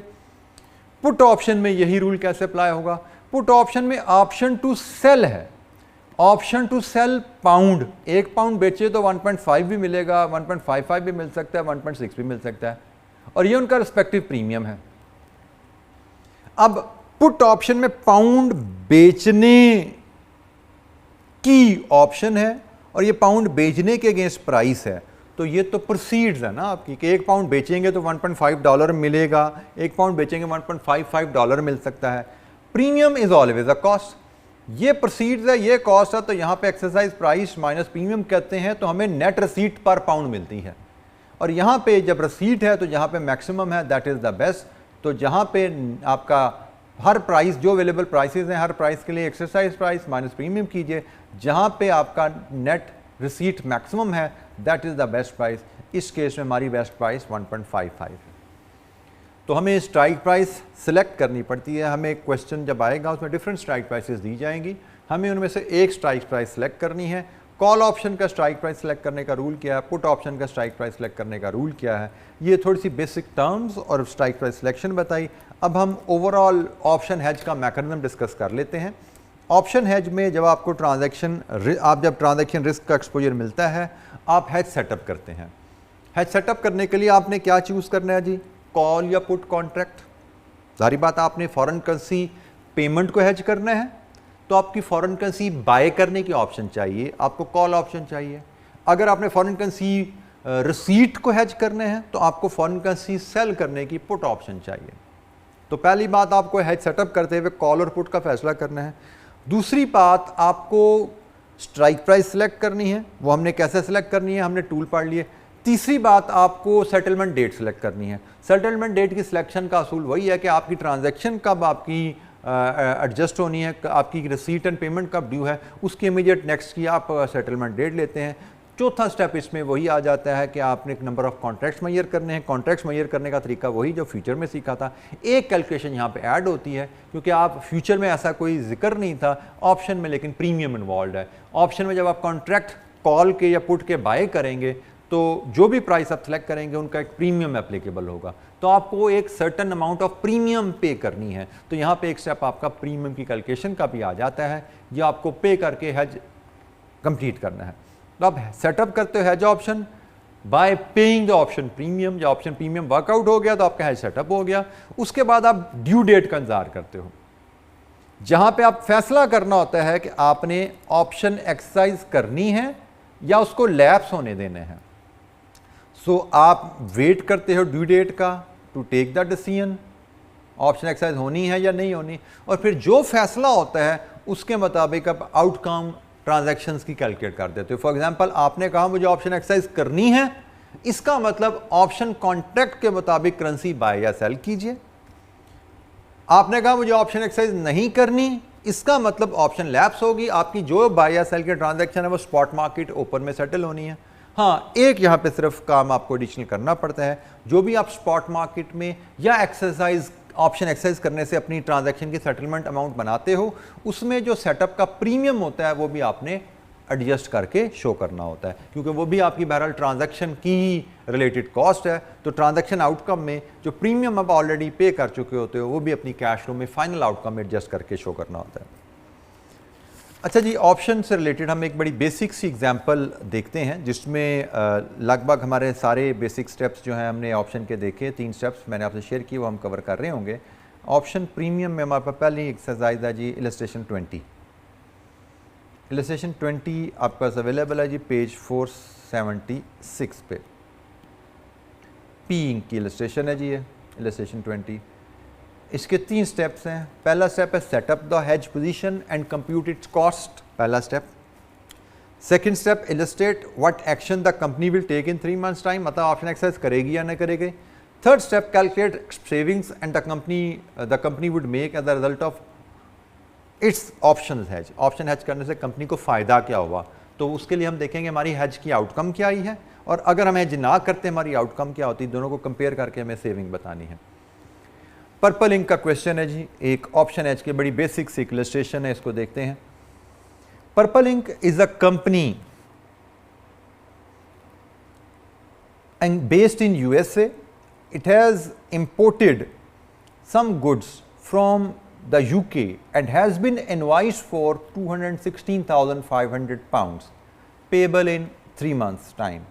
पुट ऑप्शन में यही रूल कैसे अप्लाई होगा? पुट ऑप्शन में ऑप्शन टू सेल है, option to sell pound. 1 pound बेचे तो 1.5 भी मिलेगा, 1.55 भी मिल सकता है, 1.6 भी मिल सकता है और ये उनका रिस्पेक्टिव प्रीमियम है। अब पुट ऑप्शन में पाउंड बेचने की ऑप्शन है और ये पाउंड बेचने के अगेंस्ट प्राइस है, तो ये तो प्रोसीड्स है ना आपकी कि 1 पाउंड बेचेंगे तो 1.5 डॉलर मिलेगा, 1 पाउंड बेचेंगे 1.55 डॉलर मिल सकता है। Premium is always a cost, ये प्रोसीड्स है, ये कॉस्ट है, तो यहाँ पे एक्सरसाइज प्राइस माइनस प्रीमियम कहते हैं, तो हमें नेट रसीट पर पाउंड मिलती है। और यहाँ पे जब रसीट है तो जहाँ पे मैक्सिमम है दैट इज़ द बेस्ट। तो जहाँ पे आपका हर प्राइस जो अवेलेबल प्राइसेस हैं हर प्राइस के लिए एक्सरसाइज प्राइस माइनस प्रीमियम कीजिए, जहाँ पे आपका नेट रिसीट मैक्सिमम है that is the best price. इस केस में हमारी बेस्ट प्राइस 1.55 है। तो हमें स्ट्राइक प्राइस सिलेक्ट करनी पड़ती है, हमें क्वेश्चन जब आएगा उसमें डिफरेंट स्ट्राइक प्राइसेस दी जाएंगी, हमें उनमें से एक स्ट्राइक प्राइस सिलेक्ट करनी है। कॉल ऑप्शन का स्ट्राइक प्राइस सिलेक्ट करने का रूल क्या है, पुट ऑप्शन का स्ट्राइक प्राइस सिलेक्ट करने का रूल क्या है, ये थोड़ी सी बेसिक टर्म्स और स्ट्राइक प्राइस सिलेक्शन बताई। अब हम ओवरऑल ऑप्शन हेज का मैकेनिज्म डिस्कस कर लेते हैं। ऑप्शन हेज में जब आपको जब ट्रांजैक्शन रिस्क का एक्सपोजर मिलता है आप हेज सेटअप करते हैं। हेज सेटअप करने के लिए आपने क्या चूज़ करना है जी? कॉल या पुट कॉन्ट्रैक्ट। सारी बात, आपने फॉरेन करेंसी पेमेंट को हेज करना है तो आपकी फॉरेन करेंसी बाय करने की ऑप्शन चाहिए, आपको कॉल ऑप्शन चाहिए। अगर आपने फॉरेन करेंसी रिसीट को हेज करने हैं तो आपको फॉरेन करेंसी सेल करने की पुट ऑप्शन चाहिए। तो पहली बात, आपको हेज सेटअप करते हुए कॉल और पुट का फैसला करना है। दूसरी बात, आपको स्ट्राइक प्राइस सिलेक्ट करनी है, वो हमने कैसे सिलेक्ट करनी है, हमने टूल पढ़ लिए। तीसरी बात, आपको सेटलमेंट डेट सिलेक्ट करनी है। सेटलमेंट डेट की सिलेक्शन का असूल वही है कि आपकी ट्रांजैक्शन कब आपकी एडजस्ट होनी है, आपकी रिसीट एंड पेमेंट कब ड्यू है, उसके इमीडिएट नेक्स्ट की आप सेटलमेंट डेट लेते हैं। चौथा स्टेप इसमें वही आ जाता है कि आपने एक नंबर ऑफ कॉन्ट्रैक्ट्स मेजर करने हैं। कॉन्ट्रैक्ट्स मेजर करने का तरीका वही जो फ्यूचर में सीखा था। एक कैलकुलेशन यहाँ पे ऐड होती है क्योंकि आप फ्यूचर में ऐसा कोई जिक्र नहीं था ऑप्शन में, लेकिन प्रीमियम इन्वॉल्व है। ऑप्शन में जब आप कॉन्ट्रैक्ट कॉल के या पुट के बाय करेंगे तो जो भी प्राइस आप सेलेक्ट करेंगे उनका एक प्रीमियम एप्लीकेबल होगा, तो आपको एक सर्टेन अमाउंट ऑफ प्रीमियम पे करनी है। तो यहाँ पे एक स्टेप आपका प्रीमियम की कैलकुलेशन का भी आ जाता है, जो आपको पे करके हेज कंप्लीट करना है। तो आप सेटअप करते हो hedge option buy paying the option premium. जब ऑप्शन प्रीमियम वर्कआउट हो गया तो आपका हेज सेटअप हो गया। उसके बाद आप ड्यू डेट का इंतजार करते हो, जहां पे आप फैसला करना होता है कि आपने ऑप्शन एक्सरसाइज करनी है या उसको लैप्स होने देने हैं। सो आप वेट करते हो ड्यू डेट का to take the decision, option exercise होनी है या नहीं होनी, और फिर जो फैसला होता है उसके मुताबिक आप आउटकम ट्रांजैक्शंस की कैलकुलेट कर देते हो। फॉर एग्जांपल आपने कहा मुझे ऑप्शन एक्सरसाइज करनी है, इसका मतलब ऑप्शन कॉन्ट्रैक्ट के मुताबिक करेंसी बाय या सेल कीजिए। आपने कहा मुझे ऑप्शन एक्सरसाइज नहीं करनी, इसका मतलब ऑप्शन लैप्स होगी, आपकी जो बाय या सेल की ट्रांजैक्शन है वो स्पॉट मार्केट ओपन में सेटल होनी है। हाँ, एक यहां पे सिर्फ काम आपको एडिशनल करना पड़ता है, जो भी आप स्पॉट मार्केट में या एक्सरसाइज ऑप्शन एक्सरसाइज करने से अपनी ट्रांजैक्शन की सेटलमेंट अमाउंट बनाते हो, उसमें जो सेटअप का प्रीमियम होता है वो भी आपने एडजस्ट करके शो करना होता है, क्योंकि वो भी आपकी बहरहाल ट्रांजैक्शन की रिलेटेड कॉस्ट है। तो ट्रांजैक्शन आउटकम में जो प्रीमियम आप ऑलरेडी पे कर चुके होते हो वो भी अपनी कैश फ्लो में फाइनल आउटकम में एडजस्ट करके शो करना होता है। अच्छा जी, ऑप्शन से रिलेटेड हम एक बड़ी बेसिक सी एग्जांपल देखते हैं, जिसमें लगभग हमारे सारे बेसिक स्टेप्स जो हैं हमने ऑप्शन के देखे। 3 स्टेप्स मैंने आपसे शेयर किए, वो हम कवर कर रहे होंगे। ऑप्शन प्रीमियम में हमारे पास पहली एक्सरसाइज है जी इलस्ट्रेशन 20। इलस्ट्रेशन 20 आपके पास अवेलेबल है जी पेज 476 पे। पी की इलस्ट्रेशन है जी ये इलस्ट्रेशन 20। इसके 3 स्टेप्स हैं। पहला स्टेप है setup the hedge position and compute its cost, पहला step. Second step illustrate what action the company will take in 3 months time, मतलब ऑप्शन एक्सरसाइज करेगी या नहीं करेगी। Third step calculate savings and the company would make as the result of its option hedge. Option hedge करने से कंपनी को फायदा क्या हुआ, तो उसके लिए हम देखेंगे हमारी हेज की आउटकम क्या आई है, और अगर हम हेज ना करते हमारी आउटकम क्या होती, दोनों को कंपेयर करके हमें सेविंग बतानी है। पर्पल इंक का क्वेश्चन है जी, एक ऑप्शन एच की बड़ी बेसिक सी इलस्ट्रेशन है, इसको देखते हैं। Purple Inc is a company and based in USA. It has imported some goods from the UK and has been invoiced for 216,500 pounds payable in 3 months time.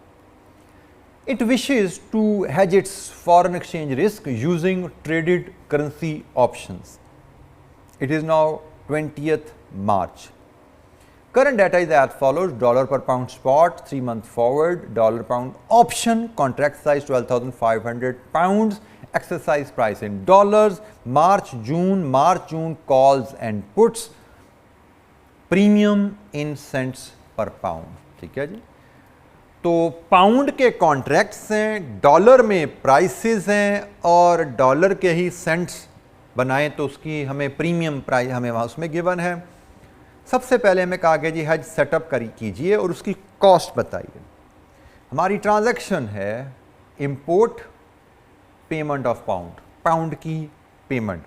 It wishes to hedge its foreign exchange risk using traded currency options. It is now 20th March. Current data is as follows: dollar per pound spot, 3-month forward, dollar pound option, contract size 12,500 pounds, exercise price in dollars, March, June calls and puts, premium in cents per pound. ठीक है जी। तो पाउंड के कॉन्ट्रैक्ट्स हैं, डॉलर में प्राइसेस हैं, और डॉलर के ही सेंट्स बनाएं तो उसकी हमें प्रीमियम प्राइस हमें वहाँ उसमें गिवन है। सबसे पहले हमें कहा गया जी हेज सेटअप कीजिए और उसकी कॉस्ट बताइए। हमारी ट्रांजैक्शन है import payment of pound, pound की पेमेंट,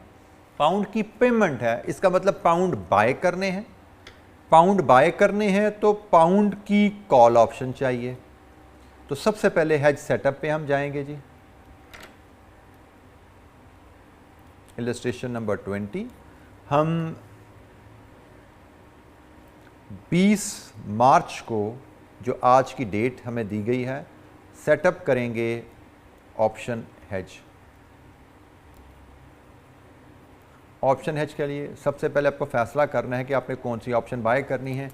पाउंड की पेमेंट है, इसका मतलब पाउंड बाय करने हैं। पाउंड बाय करने हैं तो पाउंड की कॉल ऑप्शन चाहिए। तो सबसे पहले हेज सेटअप पे हम जाएंगे जी, इलस्ट्रेशन नंबर 20। हम 20 मार्च को, जो आज की डेट हमें दी गई है, सेटअप करेंगे ऑप्शन हेज। ऑप्शन हेज के लिए सबसे पहले आपको फैसला करना है कि आपने कौन सी ऑप्शन बाय करनी है।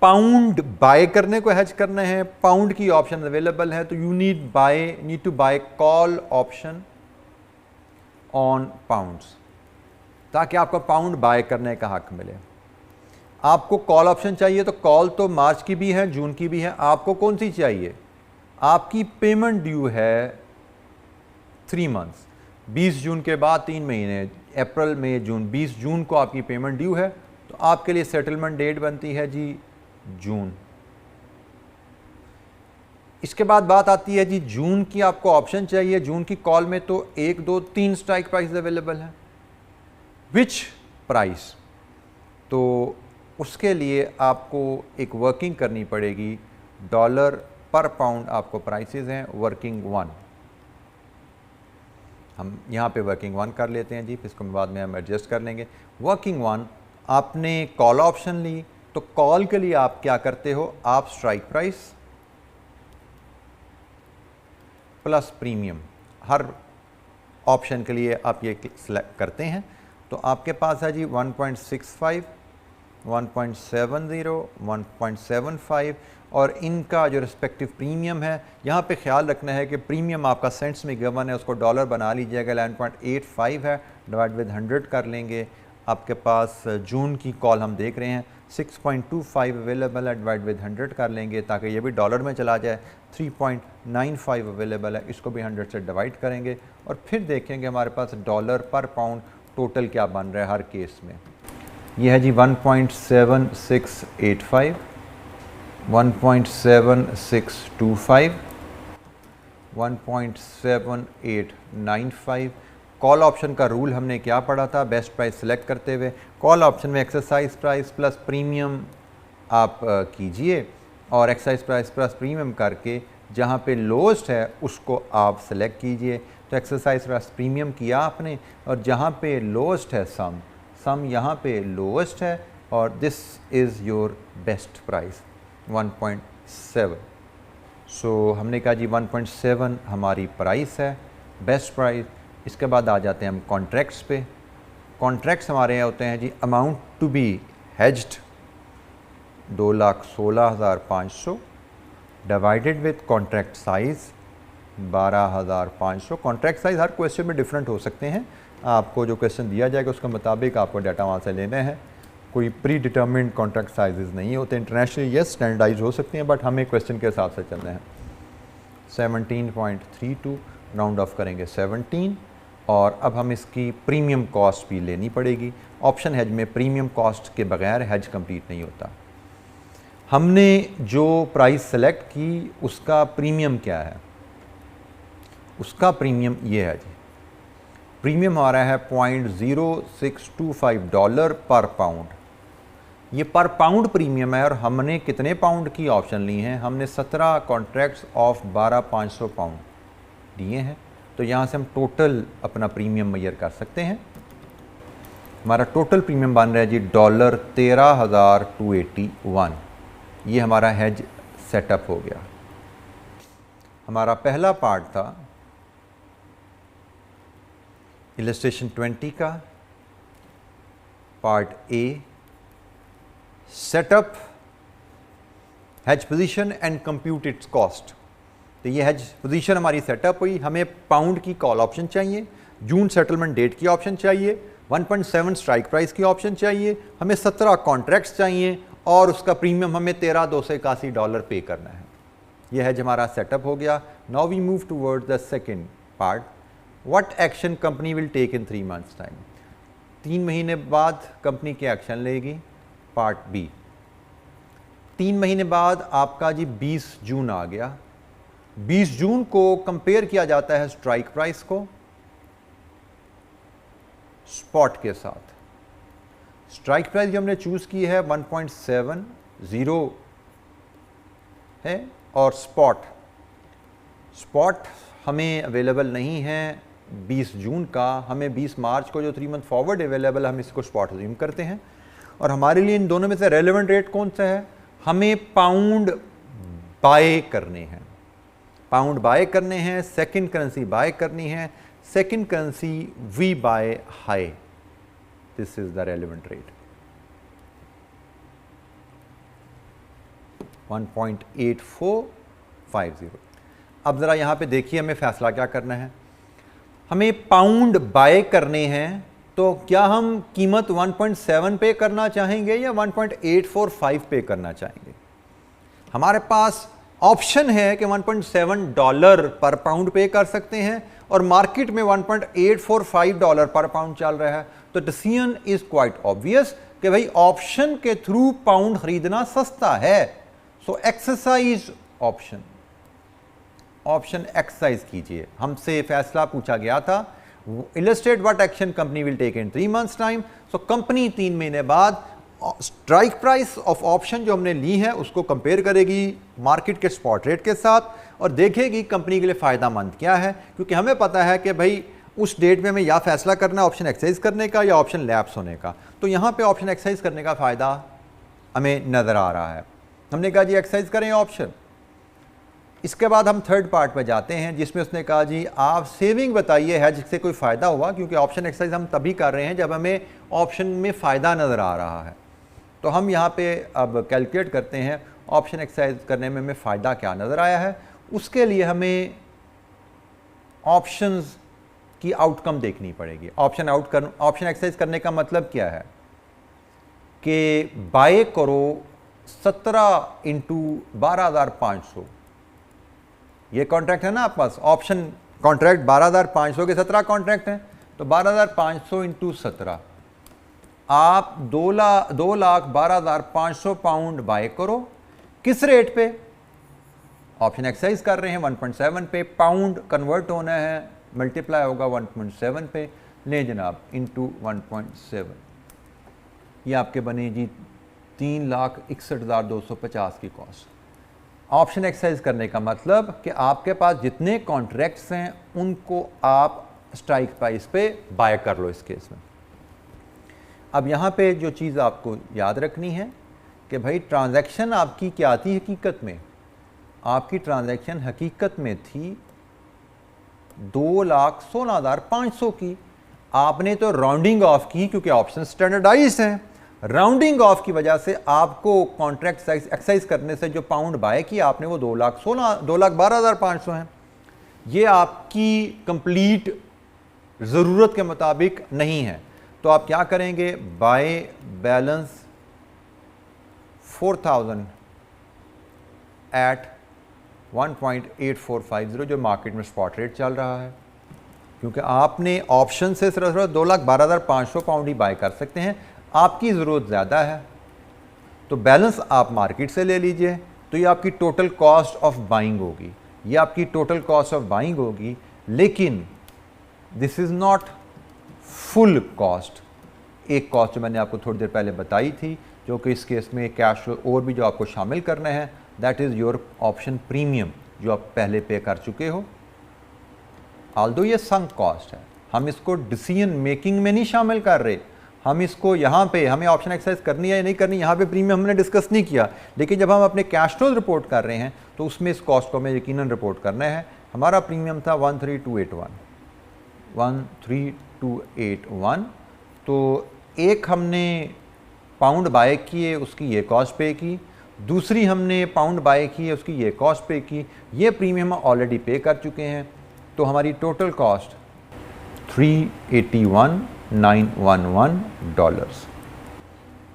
पाउंड बाय करने को हेज करना है, पाउंड की ऑप्शन अवेलेबल है, तो you need to buy call option on pounds, ताकि आपको पाउंड बाय करने का हक मिले। आपको कॉल ऑप्शन चाहिए, तो कॉल तो मार्च की भी है, जून की भी है। आपको कौन सी चाहिए? आपकी पेमेंट ड्यू है 3 मंथ्स, 20 जून के बाद 3 महीने, अप्रैल मई जून, 20 जून को आपकी पेमेंट ड्यू है, तो आपके लिए सेटलमेंट डेट बनती है जी जून। इसके बाद बात आती है जी जून की, आपको ऑप्शन चाहिए। जून की कॉल में तो 1, 2, 3 स्ट्राइक प्राइस अवेलेबल है। विच प्राइस? तो उसके लिए आपको एक वर्किंग करनी पड़ेगी डॉलर पर पाउंड आपको प्राइसेस हैं वर्किंग वन। हम यहाँ पे वर्किंग वन कर लेते हैं जी, फिर इसको बाद में हम एडजस्ट कर लेंगे। वर्किंग वन आपने कॉल ऑप्शन ली, तो कॉल के लिए आप क्या करते हो, आप स्ट्राइक प्राइस प्लस प्रीमियम, हर ऑप्शन के लिए आप ये सिलेक्ट करते हैं। तो आपके पास है जी 1.65, 1.70, 1.75 और इनका जो रिस्पेक्टिव प्रीमियम है, यहाँ पे ख्याल रखना है कि प्रीमियम आपका सेंट्स में गिवन है, उसको डॉलर बना लीजिएगा। 11.85 है, डिवाइड विद 100 कर लेंगे। आपके पास जून की कॉल हम देख रहे हैं 6.25 अवेलेबल है, डिवाइड विद 100 कर लेंगे ताकि ये भी डॉलर में चला जाए। 3.95 अवेलेबल है, इसको भी 100 से डिवाइड करेंगे और फिर देखेंगे हमारे पास डॉलर पर पाउंड टोटल क्या बन रहा है हर केस में। ये है जी 1.7685, 1.7625, 1.7895। कॉल ऑप्शन का रूल हमने क्या पढ़ा था, बेस्ट प्राइस सिलेक्ट करते हुए कॉल ऑप्शन में एक्सरसाइज प्राइस प्लस प्रीमियम आप कीजिए और एक्सरसाइज प्राइस प्लस प्रीमियम करके जहाँ पे लोएस्ट है उसको आप सेलेक्ट कीजिए। तो एक्सरसाइज प्लस प्रीमियम किया आपने और जहाँ पे लोएस्ट है सम यहाँ पे लोएस्ट है और this is your best price 1.7। सो हमने कहा जी 1.7 हमारी प्राइस है, बेस्ट प्राइस। इसके बाद आ जाते हैं हम कॉन्ट्रैक्ट्स पे। कॉन्ट्रैक्ट्स हमारे यहाँ होते हैं जी amount to be hedged 2,16,500 divided with contract size 12,500। Contract size हर क्वेश्चन में डिफरेंट हो सकते हैं, आपको जो क्वेश्चन दिया जाएगा उसके मुताबिक आपको डाटा वहाँ से लेना है। कोई प्री डिटर्मिन्ड कॉन्ट्रैक्ट साइजेस नहीं होते। इंटरनेशनली यस स्टैंडर्डाइज हो सकते हैं बट हमें क्वेश्चन के हिसाब से चलना है। 17.32 राउंड ऑफ करेंगे 17 और अब हम इसकी प्रीमियम कॉस्ट भी लेनी पड़ेगी। ऑप्शन हेज में प्रीमियम कॉस्ट के बगैर हेज कंप्लीट नहीं होता। हमने जो प्राइस सेलेक्ट की उसका प्रीमियम क्या है, उसका प्रीमियम ये है जी, प्रीमियम हमारा है $0.0625 पर पाउंड। ये पर पाउंड प्रीमियम है और हमने कितने पाउंड की ऑप्शन ली हैं, हमने 17 कॉन्ट्रैक्ट्स ऑफ 12,500 पाउंड दिए हैं। तो यहाँ से हम टोटल अपना प्रीमियम मेजर कर सकते हैं। हमारा टोटल प्रीमियम बन रहा है जी $13,281। ये हमारा हेज सेटअप हो गया। हमारा पहला पार्ट था इलस्ट्रेशन 20 का, part A setup hedge position and compute its cost. तो ये हेज पोजीशन हमारी सेटअप हुई। हमें पाउंड की कॉल ऑप्शन चाहिए, जून सेटलमेंट डेट की ऑप्शन चाहिए, 1.7 स्ट्राइक प्राइस की ऑप्शन चाहिए, हमें 17 कॉन्ट्रैक्ट्स चाहिए और उसका प्रीमियम हमें $13,281 पे करना है। यह हेज हमारा सेटअप हो गया। Now we move towards the second part, what action company will take in 3 months time. 3 महीने बाद कंपनी क्या एक्शन लेगी, पार्ट बी। 3 महीने बाद आपका जी 20 जून आ गया। 20 जून को कंपेयर किया जाता है स्ट्राइक प्राइस को स्पॉट के साथ। स्ट्राइक प्राइस जो हमने चूज की है 1.70 है और स्पॉट हमें अवेलेबल नहीं है 20 जून का। हमें 20 मार्च को जो 3 month फॉरवर्ड अवेलेबल है हम इसको स्पॉट अज्यूम करते हैं। और हमारे लिए इन दोनों में से रेलेवेंट रेट कौन सा है, हमें पाउंड बाय करने हैं, पाउंड बाय करने हैं, सेकंड करेंसी बाय करनी है, second currency we buy high, this is the relevant rate 1.8450। अब जरा यहां पे देखिए हमें फैसला क्या करना है। हमें पाउंड बाय करने हैं तो क्या हम कीमत 1.7 पे करना चाहेंगे या 1.845 पे करना चाहेंगे। हमारे पास ऑप्शन है कि $1.7 पर पाउंड पे कर सकते हैं और मार्केट में $1.845 पर पाउंड चल रहा है। तो डिसीजन इज क्वाइट ऑब्वियस कि भाई ऑप्शन के थ्रू पाउंड खरीदना सस्ता है। सो एक्सरसाइज ऑप्शन एक्सरसाइज कीजिए। हमसे फैसला पूछा गया था, illustrate what action company will take in 3 months time. So company 3 महीने बाद स्ट्राइक प्राइस ऑफ ऑप्शन जो हमने ली है उसको कंपेयर करेगी मार्केट के स्पॉट रेट के साथ और देखेगी कंपनी के लिए फ़ायदा मंद क्या है, क्योंकि हमें पता है कि भाई उस डेट में हमें या फैसला करना ऑप्शन एक्सरसाइज करने का या ऑप्शन लैप्स होने का। तो यहाँ पे ऑप्शन एक्सरसाइज करने का फ़ायदा हमें नज़र आ रहा है। हमने कहा जी एक्सरसाइज करें ऑप्शन। इसके बाद हम थर्ड पार्ट पे जाते हैं जिसमें उसने कहा जी आप सेविंग बताइए हेज से कोई फ़ायदा हुआ, क्योंकि ऑप्शन एक्सरसाइज हम तभी कर रहे हैं जब हमें ऑप्शन में फ़ायदा नज़र आ रहा है। तो हम यहाँ पे अब कैलकुलेट करते हैं ऑप्शन एक्सरसाइज करने में हमें फ़ायदा क्या नज़र आया है। उसके लिए हमें ऑप्शंस की आउटकम देखनी पड़ेगी। ऑप्शन एक्सरसाइज करने का मतलब क्या है कि बाय करो 17 इंटू 12,500, ये कॉन्ट्रैक्ट है ना आपके पास। ऑप्शन कॉन्ट्रैक्ट 12,500 के 17 कॉन्ट्रैक्ट हैं, तो 12,500 इंटू 17 आप 2,12,500 पाउंड बाय करो। किस रेट पे? ऑप्शन एक्सरसाइज कर रहे हैं 1.7 पे, पाउंड कन्वर्ट होना है, मल्टीप्लाई होगा 1.7 पे, ले जनाब इंटू 1.7, ये आपके बने जी 3,61,250 की कॉस्ट। ऑप्शन एक्सरसाइज करने का मतलब कि आपके पास जितने कॉन्ट्रैक्ट्स हैं उनको आप स्ट्राइक प्राइस पे बाय कर लो इस केस में। अब यहाँ पे जो चीज़ आपको याद रखनी है कि भाई ट्रांजैक्शन आपकी क्या थी हकीकत में। आपकी ट्रांजैक्शन हकीकत में थी 2,16,500 की। आपने तो राउंडिंग ऑफ की क्योंकि ऑप्शन स्टैंडर्डाइज्ड हैं। राउंडिंग ऑफ की वजह से आपको कॉन्ट्रैक्ट एक्सरसाइज करने से जो पाउंड बाय किया आपने वो 2,12,500 हैं। ये आपकी कंप्लीट ज़रूरत के मुताबिक नहीं है। तो आप क्या करेंगे, बाय बैलेंस 4,000 एट 1.8450 जो मार्केट में स्पॉट रेट चल रहा है, क्योंकि आपने ऑप्शन से सिर्फ 2,12,500 पाउंड ही बाय कर सकते हैं। आपकी ज़रूरत ज़्यादा है तो बैलेंस आप मार्केट से ले लीजिए। तो ये आपकी टोटल कॉस्ट ऑफ बाइंग होगी, ये आपकी टोटल कॉस्ट ऑफ बाइंग होगी, लेकिन this is not full cost. एक कॉस्ट जो मैंने आपको थोड़ी देर पहले बताई थी, जो कि इस केस में कैश फ्लो और भी जो आपको शामिल करना है, that is your option premium जो आप पहले पे कर चुके हो। ऑल्दो ये संक कॉस्ट है, हम इसको डिसीजन मेकिंग में नहीं शामिल कर रहे। हम इसको यहाँ पे हमें ऑप्शन एक्सरसाइज करनी है या नहीं करनी, यहाँ पे प्रीमियम हमने डिस्कस नहीं किया, लेकिन जब हम अपने कैश फ्लोज रिपोर्ट कर रहे हैं तो उसमें इस कॉस्ट को हमें यकीनन रिपोर्ट करना है। हमारा प्रीमियम था 13,281। तो एक हमने पाउंड बाय किए उसकी ये कॉस्ट पे की, दूसरी हमने पाउंड बाय की है उसकी ये कॉस्ट पे की, ये प्रीमियम ऑलरेडी पे कर चुके हैं। तो हमारी टोटल कॉस्ट $381,911।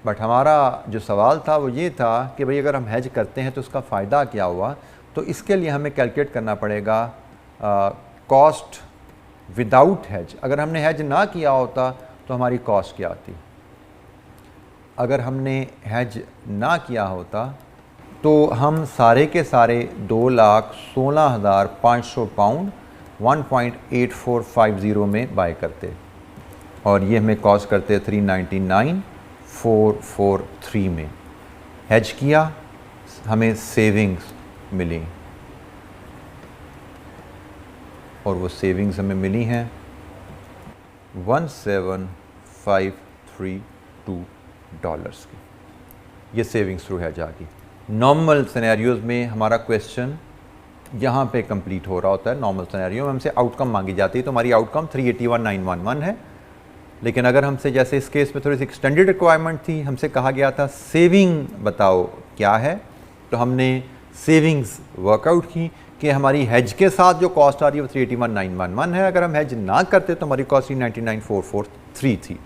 बट हमारा जो सवाल था वो ये था कि भाई अगर हम हेज करते हैं तो उसका फ़ायदा क्या हुआ। तो इसके लिए हमें कैलकुलेट करना पड़ेगा कॉस्ट विदाउट हेज। अगर हमने हेज ना किया होता तो हमारी कॉस्ट क्या आती। अगर हमने हेज ना किया होता तो हम सारे के सारे 2,16,500 पाउंड 1.8450 में बाय करते और ये हमें कॉस्ट करते 399,443 में। हेज किया, हमें सेविंग्स मिली और वो सेविंग्स हमें मिली हैं $17,532 की। ये सेविंग्स थ्रू हेज आ गई। नॉर्मल सिनेरियोज़ में हमारा क्वेश्चन यहाँ पे कंप्लीट हो रहा होता है। नॉर्मल सिनेरियो में हमसे आउटकम मांगी जाती है, तो हमारी आउटकम 381,911 है। लेकिन अगर हमसे जैसे इस केस में थोड़ी सी एक्सटेंडेड रिक्वायरमेंट थी, हमसे कहा गया था सेविंग बताओ क्या है, तो हमने सेविंग्स वर्कआउट की कि हमारी हेज के साथ जो कॉस्ट आ रही है वो 381,911 है। अगर हम हेज ना करते तो हमारी कॉस्ट 399,443 थी।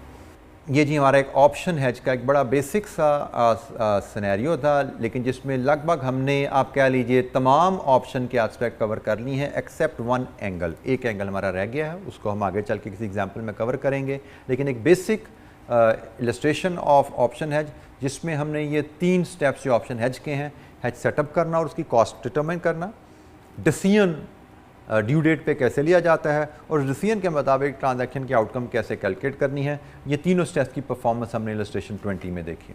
ये जी हमारा एक ऑप्शन हेज का एक बड़ा बेसिक सा सिनेरियो था, लेकिन जिसमें लगभग हमने आप कह लीजिए तमाम ऑप्शन के एस्पेक्ट कवर कर ली हैं एक्सेप्ट वन एंगल। एक एंगल हमारा रह गया है, उसको हम आगे चल के किसी एग्जांपल में कवर करेंगे। लेकिन एक basic illustration of option hedge जिसमें हमने ये 3 स्टेप्स जो ऑप्शन हेज के हैं, हेज सेटअप करना और उसकी कॉस्ट डिटरमाइन करना, डिसीजन ड्यू डेट पे कैसे लिया जाता है और डिसीजन के मुताबिक ट्रांजैक्शन की आउटकम कैसे कैलकुलेट करनी है, ये तीनों स्टेप्स की परफॉर्मेंस हमने इलस्ट्रेशन 20 में देखी।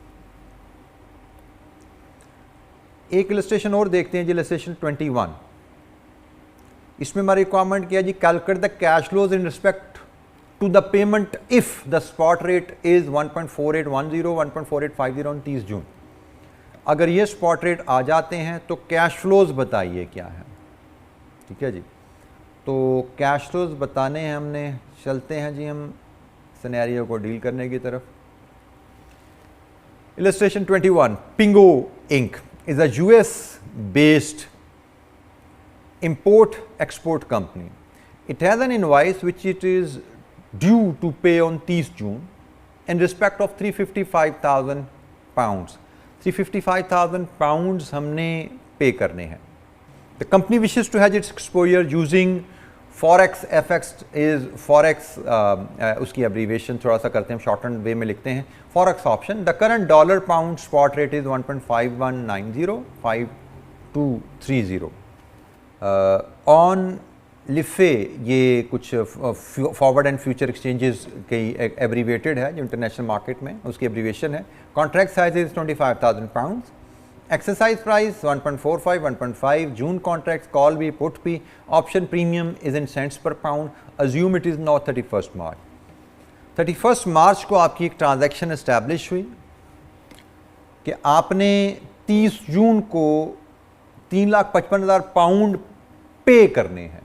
एक इलस्ट्रेशन और देखते हैं जी, इलस्ट्रेशन 21। इसमें हमारी रिक्वायरमेंट क्या है जी, calculate the cash flows in respect to the payment if the spot rate is 1.4810 1.4850 on 30 June. अगर ये स्पॉट रेट आ जाते हैं तो कैश फ्लोज बताइए क्या है। ठीक है जी, तो कैश फ्लोज बताने हैं हमने, चलते हैं जी हम सिनेरियो को डील करने की तरफ। Illustration 21, Pingo Inc is a US based import export company. It has an invoice which it is due to pay on 30 June in respect of 355,000 pounds. 355,000 pounds हमने पे करने हैं। The company wishes to hedge its exposure using Forex FX is Forex उसकी abbreviation थोड़ा सा करते हैं, shortened way में लिखते हैं Forex option. The current dollar pound spot rate is 1.5190 5230. On LIFFE ये कुछ फॉरवर्ड एंड फ्यूचर एक्सचेंजेस की एब्रीवेटेड है जो इंटरनेशनल मार्केट में, उसकी एब्रीवेशन है। Contract size is 25,000 pounds. Exercise price 1.45 1.5 June contract call भी पुट भी। Option premium is in cents per pound. Assume it is not 31 March. 31 मार्च को आपकी एक ट्रांजैक्शन एस्टैब्लिश हुई कि आपने 30 जून को 3,55,000 पाउंड पे करने हैं।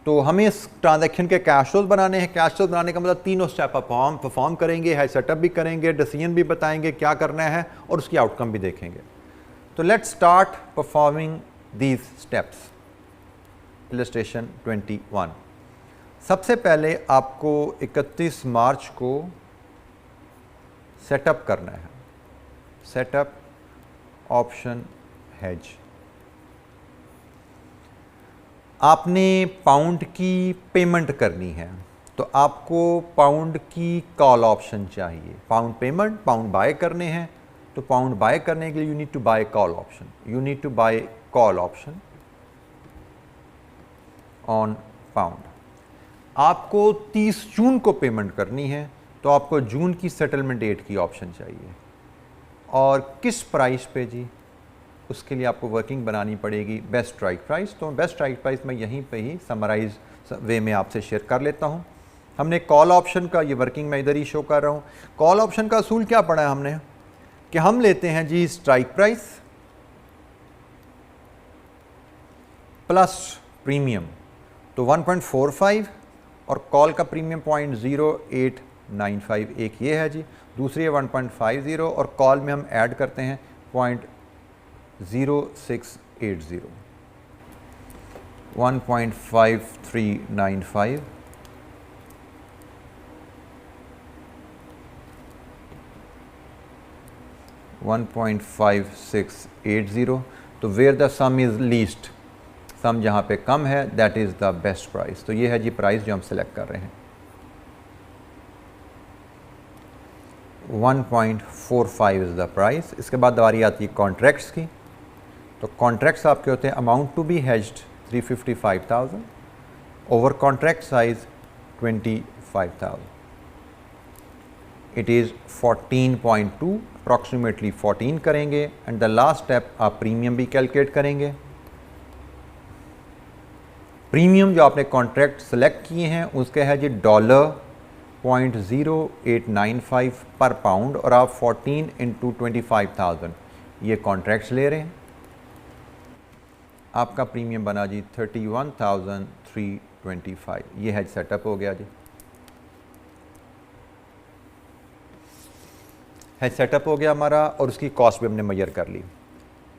तो हमें इस ट्रांजैक्शन के कैश फ्लोज बनाने हैं। कैश फ्लोज बनाने का मतलब तीनों स्टेप परफॉर्म करेंगे, है सेटअप भी करेंगे, डिसीजन भी बताएंगे क्या करना है और उसकी आउटकम भी देखेंगे। तो let's start performing these steps. Illustration 21। सबसे पहले आपको 31 मार्च को सेटअप करना है। Setup option hedge. आपने पाउंड की पेमेंट करनी है तो आपको पाउंड की कॉल ऑप्शन चाहिए। पाउंड पेमेंट, पाउंड बाय करने हैं तो पाउंड बाय करने के लिए you need to buy call option. You need to buy call option on pound. आपको 30 जून को पेमेंट करनी है तो आपको जून की सेटलमेंट डेट की ऑप्शन चाहिए। और किस प्राइस पे जी, उसके लिए आपको वर्किंग बनानी पड़ेगी बेस्ट स्ट्राइक प्राइस। तो बेस्ट स्ट्राइक प्राइस मैं यहीं पे ही समराइज वे में आपसे शेयर कर लेता हूं। हमने कॉल ऑप्शन का ये वर्किंग मैं इधर ही शो कर रहा हूं। कॉल ऑप्शन का असूल क्या पढ़ा है हमने कि हम लेते हैं जी स्ट्राइक प्राइस प्लस प्रीमियम, तो 1.45 और कॉल का प्रीमियम 0.0895 एक ये है जी, दूसरी है 1.50 और कॉल में हम ऐड करते हैं 0.0680 1.5395 1.5680। तो where the sum is least, sum जहाँ पे कम है that is the best price. तो ये है जी प्राइस जो हम सेलेक्ट कर रहे हैं। 1.45 इज़ द प्राइस। इसके बाद बारी आती है कॉन्ट्रैक्ट्स की। तो कॉन्ट्रैक्ट्स आपके होते हैं amount to be hedged 355,000, over contract size 25,000, it is 14.2 approximately 14 करेंगे। एंड द लास्ट स्टेप आप प्रीमियम भी कैलकुलेट करेंगे। प्रीमियम जो आपने कॉन्ट्रैक्ट सेलेक्ट किए हैं उसके है जी $0.0895 पर पाउंड और आप 14 इंटू 25,000 ये कॉन्ट्रैक्ट्स ले रहे हैं। आपका प्रीमियम बना जी 31,325। ये हेज सेटअप हो गया जी। हेज सेटअप हो गया हमारा और उसकी कॉस्ट भी हमने मेजर कर ली।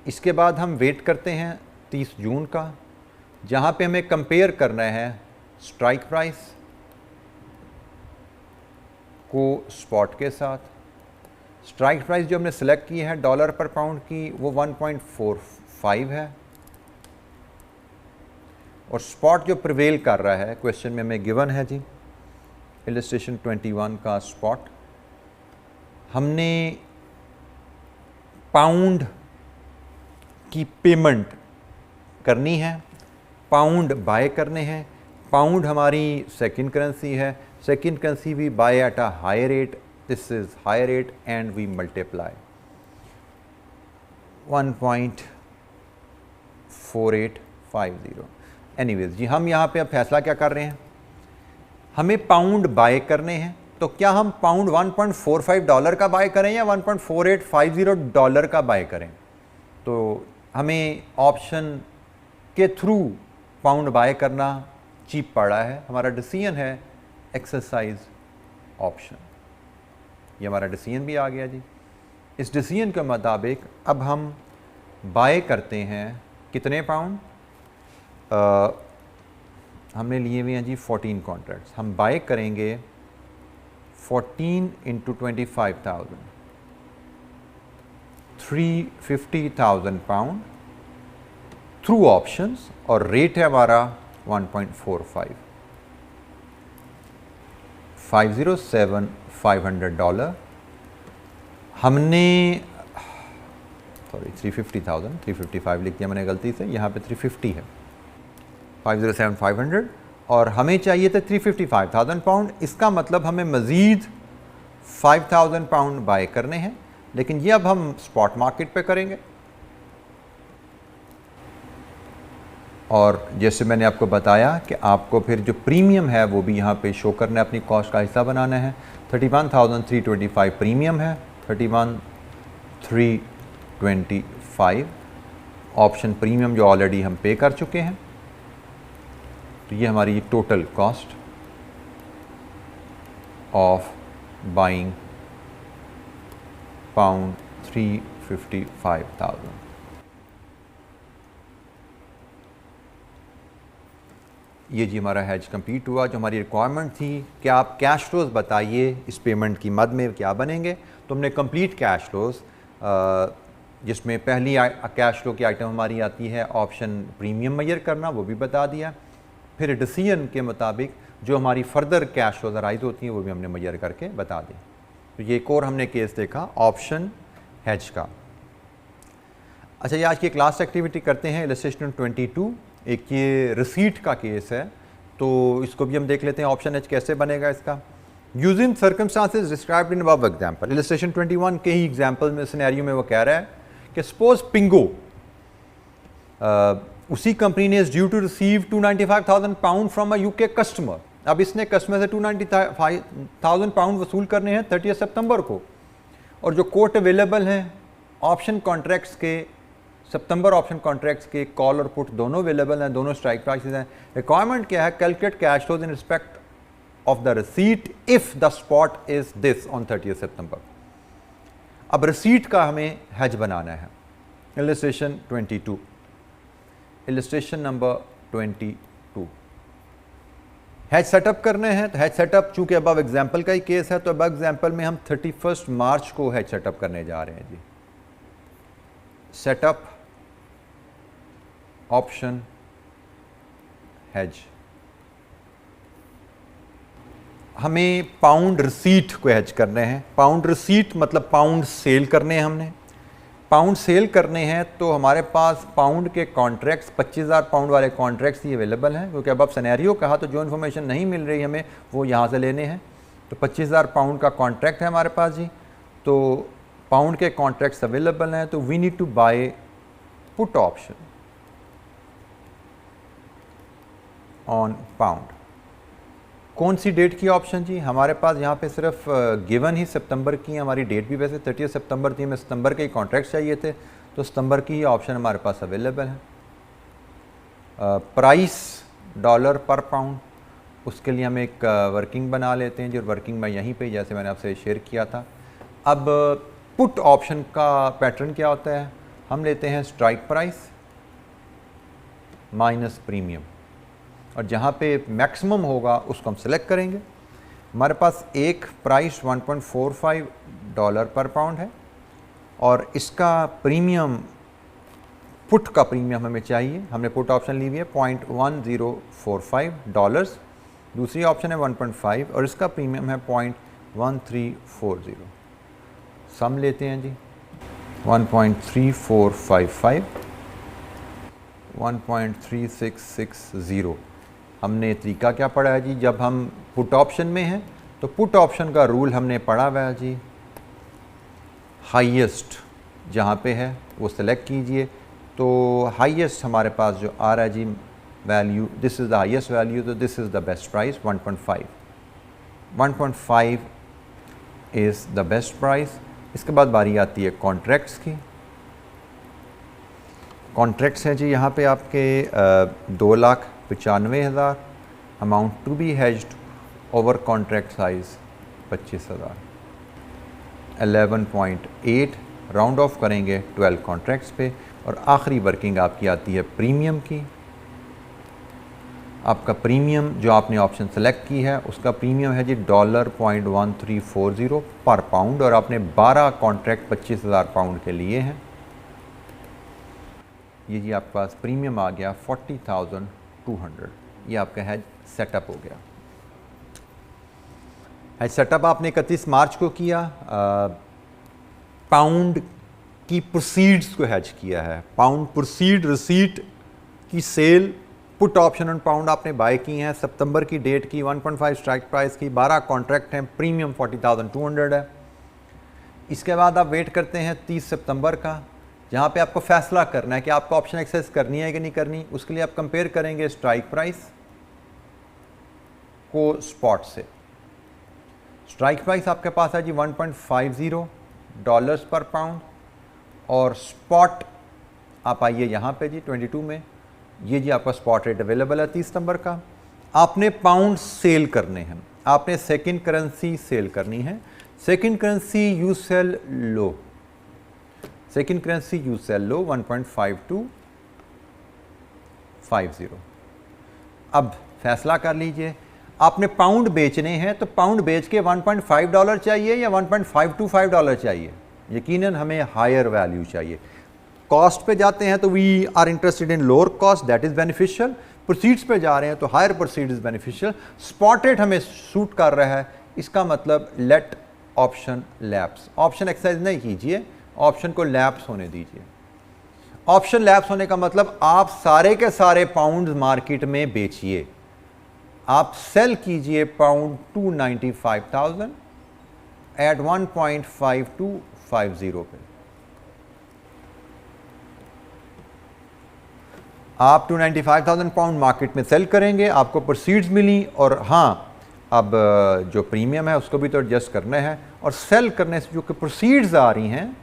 इसके बाद हम वेट करते हैं 30 जून का, जहाँ पे हमें कंपेयर करना है स्ट्राइक प्राइस को स्पॉट के साथ। स्ट्राइक प्राइस जो हमने सेलेक्ट की है डॉलर पर पाउंड की वो 1.45 है और स्पॉट जो प्रिवेल कर रहा है क्वेश्चन में हमें गिवन है जी इलस्ट्रेशन 21 का स्पॉट। हमने पाउंड की पेमेंट करनी है, पाउंड बाय करने हैं। पाउंड हमारी सेकंड करेंसी है, second currency we buy at a high rate, this is high rate and we multiply. 1.4850। Anyways जी, हम यहाँ पे अब फैसला क्या कर रहे हैं, हमें पाउंड बाय करने हैं, तो क्या हम पाउंड $1.45 का बाय करें या $1.4850 का बाय करें। तो हमें ऑप्शन के थ्रू पाउंड बाय करना चीप पड़ा है, हमारा डिसीजन है एक्सरसाइज ऑप्शन। ये हमारा डिसीजन भी आ गया जी। इस डिसीजन के मुताबिक अब हम बाय करते हैं कितने पाउंड, हमने लिए हुए हैं जी 14 कॉन्ट्रैक्ट्स, हम बाय करेंगे 14 इंटू 25,000, 350,000 पाउंड थ्रू ऑप्शंस, और रेट है हमारा 1.45, $507,500। हमने 350,000, 355 लिख दिया मैंने गलती से, यहाँ पे 350 है, 507,500, और हमें चाहिए थे 355,000 पाउंड। इसका मतलब हमें मज़ीद 5,000 पाउंड बाय करने हैं, लेकिन ये अब हम स्पॉट मार्केट पे करेंगे। और जैसे मैंने आपको बताया कि आपको फिर जो प्रीमियम है वो भी यहाँ पे शो करना है, अपनी कॉस्ट का हिस्सा बनाना है। 31,325 प्रीमियम है, 31,325 ऑप्शन प्रीमियम जो ऑलरेडी हम पे कर चुके हैं। तो ये हमारी total cost of buying pound 355,000। ये जी हमारा हैज कंप्लीट हुआ। जो हमारी रिक्वायरमेंट थी कि आप कैश फ्लोज बताइए इस पेमेंट की मद में क्या बनेंगे, तो हमने कंप्लीट कैश फ्लोज, जिसमें पहली कैश फ्लो की आइटम हमारी आती है ऑप्शन प्रीमियम मेजर करना, वो भी बता दिया। फिर डिसीजन के मुताबिक जो हमारी फर्दर कैश फ्लोज अराइज होती हैं वो भी हमने मेजर करके बता दी। तो ये एक और हमने केस देखा ऑप्शन हैज का। अच्छा, ये आज की क्लास एक्टिविटी करते हैं इलस्ट्रेशन 22। एक ये रिसीट का केस है, तो इसको भी हम देख लेते हैं ऑप्शन एच कैसे बनेगा इसका। Using circumstances described in above example, illustration 21 के ही एग्जांपल में सिनेरियो में वो कह रहा है कि सपोज पिंगो, उसी कंपनी ने is due to receive 295,000 pound from a UK customer. अब इसने कस्टमर से 295,000 पाउंड वसूल करने हैं 30 सितंबर को, और जो कोट अवेलेबल हैं ऑप्शन कॉन्ट्रैक्ट्स के, सितंबर ऑप्शन कॉन्ट्रैक्ट्स के कॉल और पुट दोनों अवेलेबल हैं, दोनों स्ट्राइक प्राइसेस हैं। रिक्वायरमेंट क्या है, calculate cash flows in respect of the receipt if the spot is this on 30 सितंबर। अब रिसीट का हमें हैज बनाना है। Illustration 22, illustration number 22, has setup करने हैं। तो हैज सेटअप चूंकि अबव एग्जाम्पल का ही केस है, तो अबव एग्जाम्पल में हम 31 मार्च को हैज सेटअप करने जा रहे हैं जी। सेटअप ऑप्शन हैज, हमें पाउंड रिसीट को हैज करने हैं। पाउंड रिसीट मतलब पाउंड सेल करने हैं हमने। पाउंड सेल करने हैं तो हमारे पास पाउंड के कॉन्ट्रैक्ट्स 25,000 पाउंड वाले कॉन्ट्रैक्ट्स ही अवेलेबल हैं, क्योंकि अब सिनेरियो कहा तो जो इन्फॉर्मेशन नहीं मिल रही हमें वो यहाँ से लेने हैं। तो 25,000 पाउंड का कॉन्ट्रैक्ट है हमारे पास जी, तो पाउंड के कॉन्ट्रैक्ट्स अवेलेबल हैं, तो we need to buy put option on pound. कौन सी डेट की ऑप्शन जी, हमारे पास यहाँ पे सिर्फ गिवन ही सितंबर की, हमारी डेट भी वैसे 30 सितंबर थी, हमें सितंबर के ही कॉन्ट्रैक्ट चाहिए थे, तो सितंबर की ही ऑप्शन हमारे पास अवेलेबल है। प्राइस डॉलर पर पाउंड, उसके लिए हम एक वर्किंग बना लेते हैं, जो वर्किंग मैं यहीं पे जैसे मैंने आपसे शेयर किया था। अब पुट ऑप्शन का पैटर्न क्या होता है, हम लेते हैं स्ट्राइक प्राइस माइनस प्रीमियम, और जहाँ पे मैक्सिमम होगा उसको हम सेलेक्ट करेंगे। हमारे पास एक प्राइस $1.45 पर पाउंड है, और इसका प्रीमियम, पुट का प्रीमियम हमें चाहिए, हमने पुट ऑप्शन ली हुई है $0.1045। दूसरी ऑप्शन है 1.5 और इसका प्रीमियम है 0.1340। सम लेते हैं जी 1.3455, 1.3660। हमने तरीका क्या पढ़ा है जी, जब हम पुट ऑप्शन में हैं तो पुट ऑप्शन का रूल हमने पढ़ा हुआ है जी, हाईएस्ट जहाँ पे है वो सेलेक्ट कीजिए। तो हाईएस्ट हमारे पास जो आ रहा है जी value, this is the highest value, तो this is the best price 1.5 is the best price. इसके बाद बारी आती है कॉन्ट्रैक्ट्स की। कॉन्ट्रैक्ट्स हैं जी यहाँ पे आपके 2,95,000, amount to be hedged over contract size 25,000, 11.8 round off करेंगे 12 कॉन्ट्रैक्ट्स पे। और आखिरी वर्किंग आपकी आती है प्रीमियम की। आपका प्रीमियम जो आपने ऑप्शन सेलेक्ट की है उसका प्रीमियम है जी $.1340 पर पाउंड, और आपने 12 कॉन्ट्रैक्ट 25,000 पाउंड के लिए हैं। ये जी आपके पास प्रीमियम आ गया 40,200। ये आपका हैज सेटअप हो गया। हैज सेटअप आपने 31 मार्च को किया। पाउंड की प्रोसीड्स को हैज किया है। पाउंड प्रोसीड रिसीट की sell put option on pound आपने बाय की हैं। सितंबर की डेट की 1.5 स्ट्राइक प्राइस की 12 कॉन्ट्रैक्ट हैं, प्रीमियम 40,200 है। इसके बाद आप वेट करते हैं 30 सितंबर का, जहाँ पे आपको फैसला करना है कि आपको ऑप्शन एक्सेस करनी है कि नहीं करनी। उसके लिए आप कंपेयर करेंगे स्ट्राइक प्राइस को स्पॉट से। स्ट्राइक प्राइस आपके पास है जी $1.50 पर पाउंड, और स्पॉट आप आइए यहाँ पे जी 22 में, ये जी आपका स्पॉट रेट अवेलेबल है 30 सितंबर का। आपने पाउंड सेल करने हैं, आपने सेकंड करेंसी सेल करनी है। Second currency you sell low, second currency you sell low 1.5250। अब फैसला कर लीजिए, आपने पाउंड बेचने हैं तो पाउंड बेच के $1.5 चाहिए या $1.525 चाहिए। यकीनन हमें हायर वैल्यू चाहिए। कॉस्ट पे जाते हैं तो we are interested in lower cost, that is beneficial. Proceeds पे जा रहे हैं तो higher proceed is beneficial. Spot rate हमें सूट कर रहा है, इसका मतलब let option lapse. Option exercise नहीं कीजिए, ऑप्शन को लैप्स होने दीजिए। ऑप्शन लैप्स होने का मतलब आप सारे के सारे पाउंड मार्केट में बेचिए। आप सेल कीजिए पाउंड 295,000 एट 1.5250 पे। आप 295,000 पाउंड मार्केट में सेल करेंगे, आपको प्रोसीड्स मिली। और हाँ, अब जो प्रीमियम है उसको भी तो एडजस्ट करना है, और सेल करने से जो कि प्रोसीड्स आ रही हैं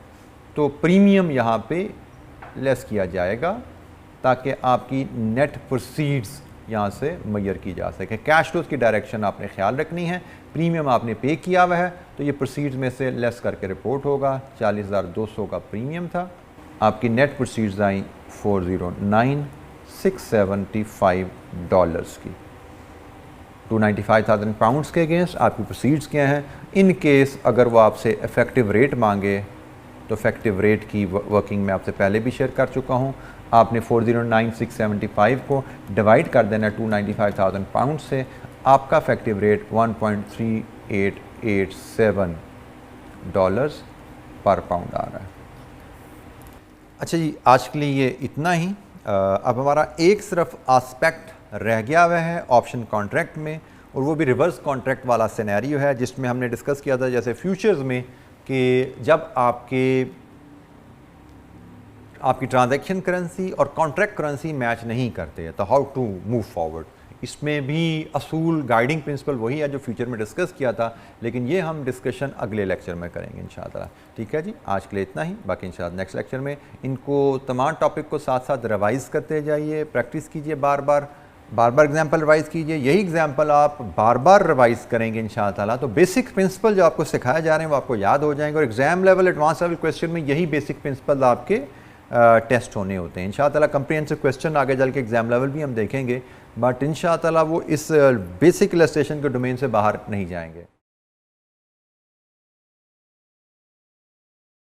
तो प्रीमियम यहाँ पे लेस किया जाएगा ताकि आपकी नेट प्रोसीड्स यहाँ से मेजर की जा सके। कैश फ्लोज की डायरेक्शन आपने ख्याल रखनी है। प्रीमियम आपने पे किया हुआ है तो ये प्रोसीड्स में से लेस करके रिपोर्ट होगा। 40,200 का प्रीमियम था, आपकी नेट प्रोसीड्स आई $409,675 की। 295,000 पाउंड्स के अगेंस्ट आपकी प्रोसीड्स क्या हैं। इन केस अगर वो आपसे इफेक्टिव रेट मांगे तो इफेक्टिव रेट की वर्किंग मैं आपसे पहले भी शेयर कर चुका हूँ। आपने 409,675 को डिवाइड कर देना 295,000 पाउंड से, आपका इफेक्टिव रेट $1.3887 पर पाउंड आ रहा है। अच्छा जी, आज के लिए ये इतना ही। अब हमारा एक सिर्फ आस्पेक्ट रह गया हुआ है ऑप्शन कॉन्ट्रैक्ट में, और वो भी रिवर्स कॉन्ट्रैक्ट वाला सिनेरियो है जिसमें हमने डिस्कस किया था जैसे फ्यूचर्स में कि जब आपकी ट्रांजैक्शन करेंसी और कॉन्ट्रैक्ट करेंसी मैच नहीं करते तो हाउ टू मूव फॉरवर्ड। इसमें भी असूल गाइडिंग प्रिंसिपल वही है जो फ्यूचर में डिस्कस किया था, लेकिन ये हम डिस्कशन अगले लेक्चर में करेंगे इंशाअल्लाह। ठीक है जी, आज के लिए इतना ही। बाकी इंशाअल्लाह नेक्स्ट लेक्चर में इनको तमाम टॉपिक को साथ साथ रिवाइज़ करते जाइए, प्रैक्टिस कीजिए, बार बार एग्जाम्पल रिवाइज़ कीजिए। यही एग्जाम्पल आप बार बार रिवाइज़ करेंगे इंशाअल्लाह तो बेसिक प्रिंसिपल जो आपको सिखाए जा रहे हैं वो आपको याद हो जाएंगे। और exam level, advance level question में यही बेसिक प्रिंसिपल आपके टेस्ट होने होते हैं इंशाअल्लाह। कंप्रिहेंसिव क्वेश्चन आगे चल के एग्जाम लेवल भी हम देखेंगे, बट इंशाअल्लाह वो इस बेसिक इलस्ट्रेशन के डोमेन से बाहर नहीं जाएंगे।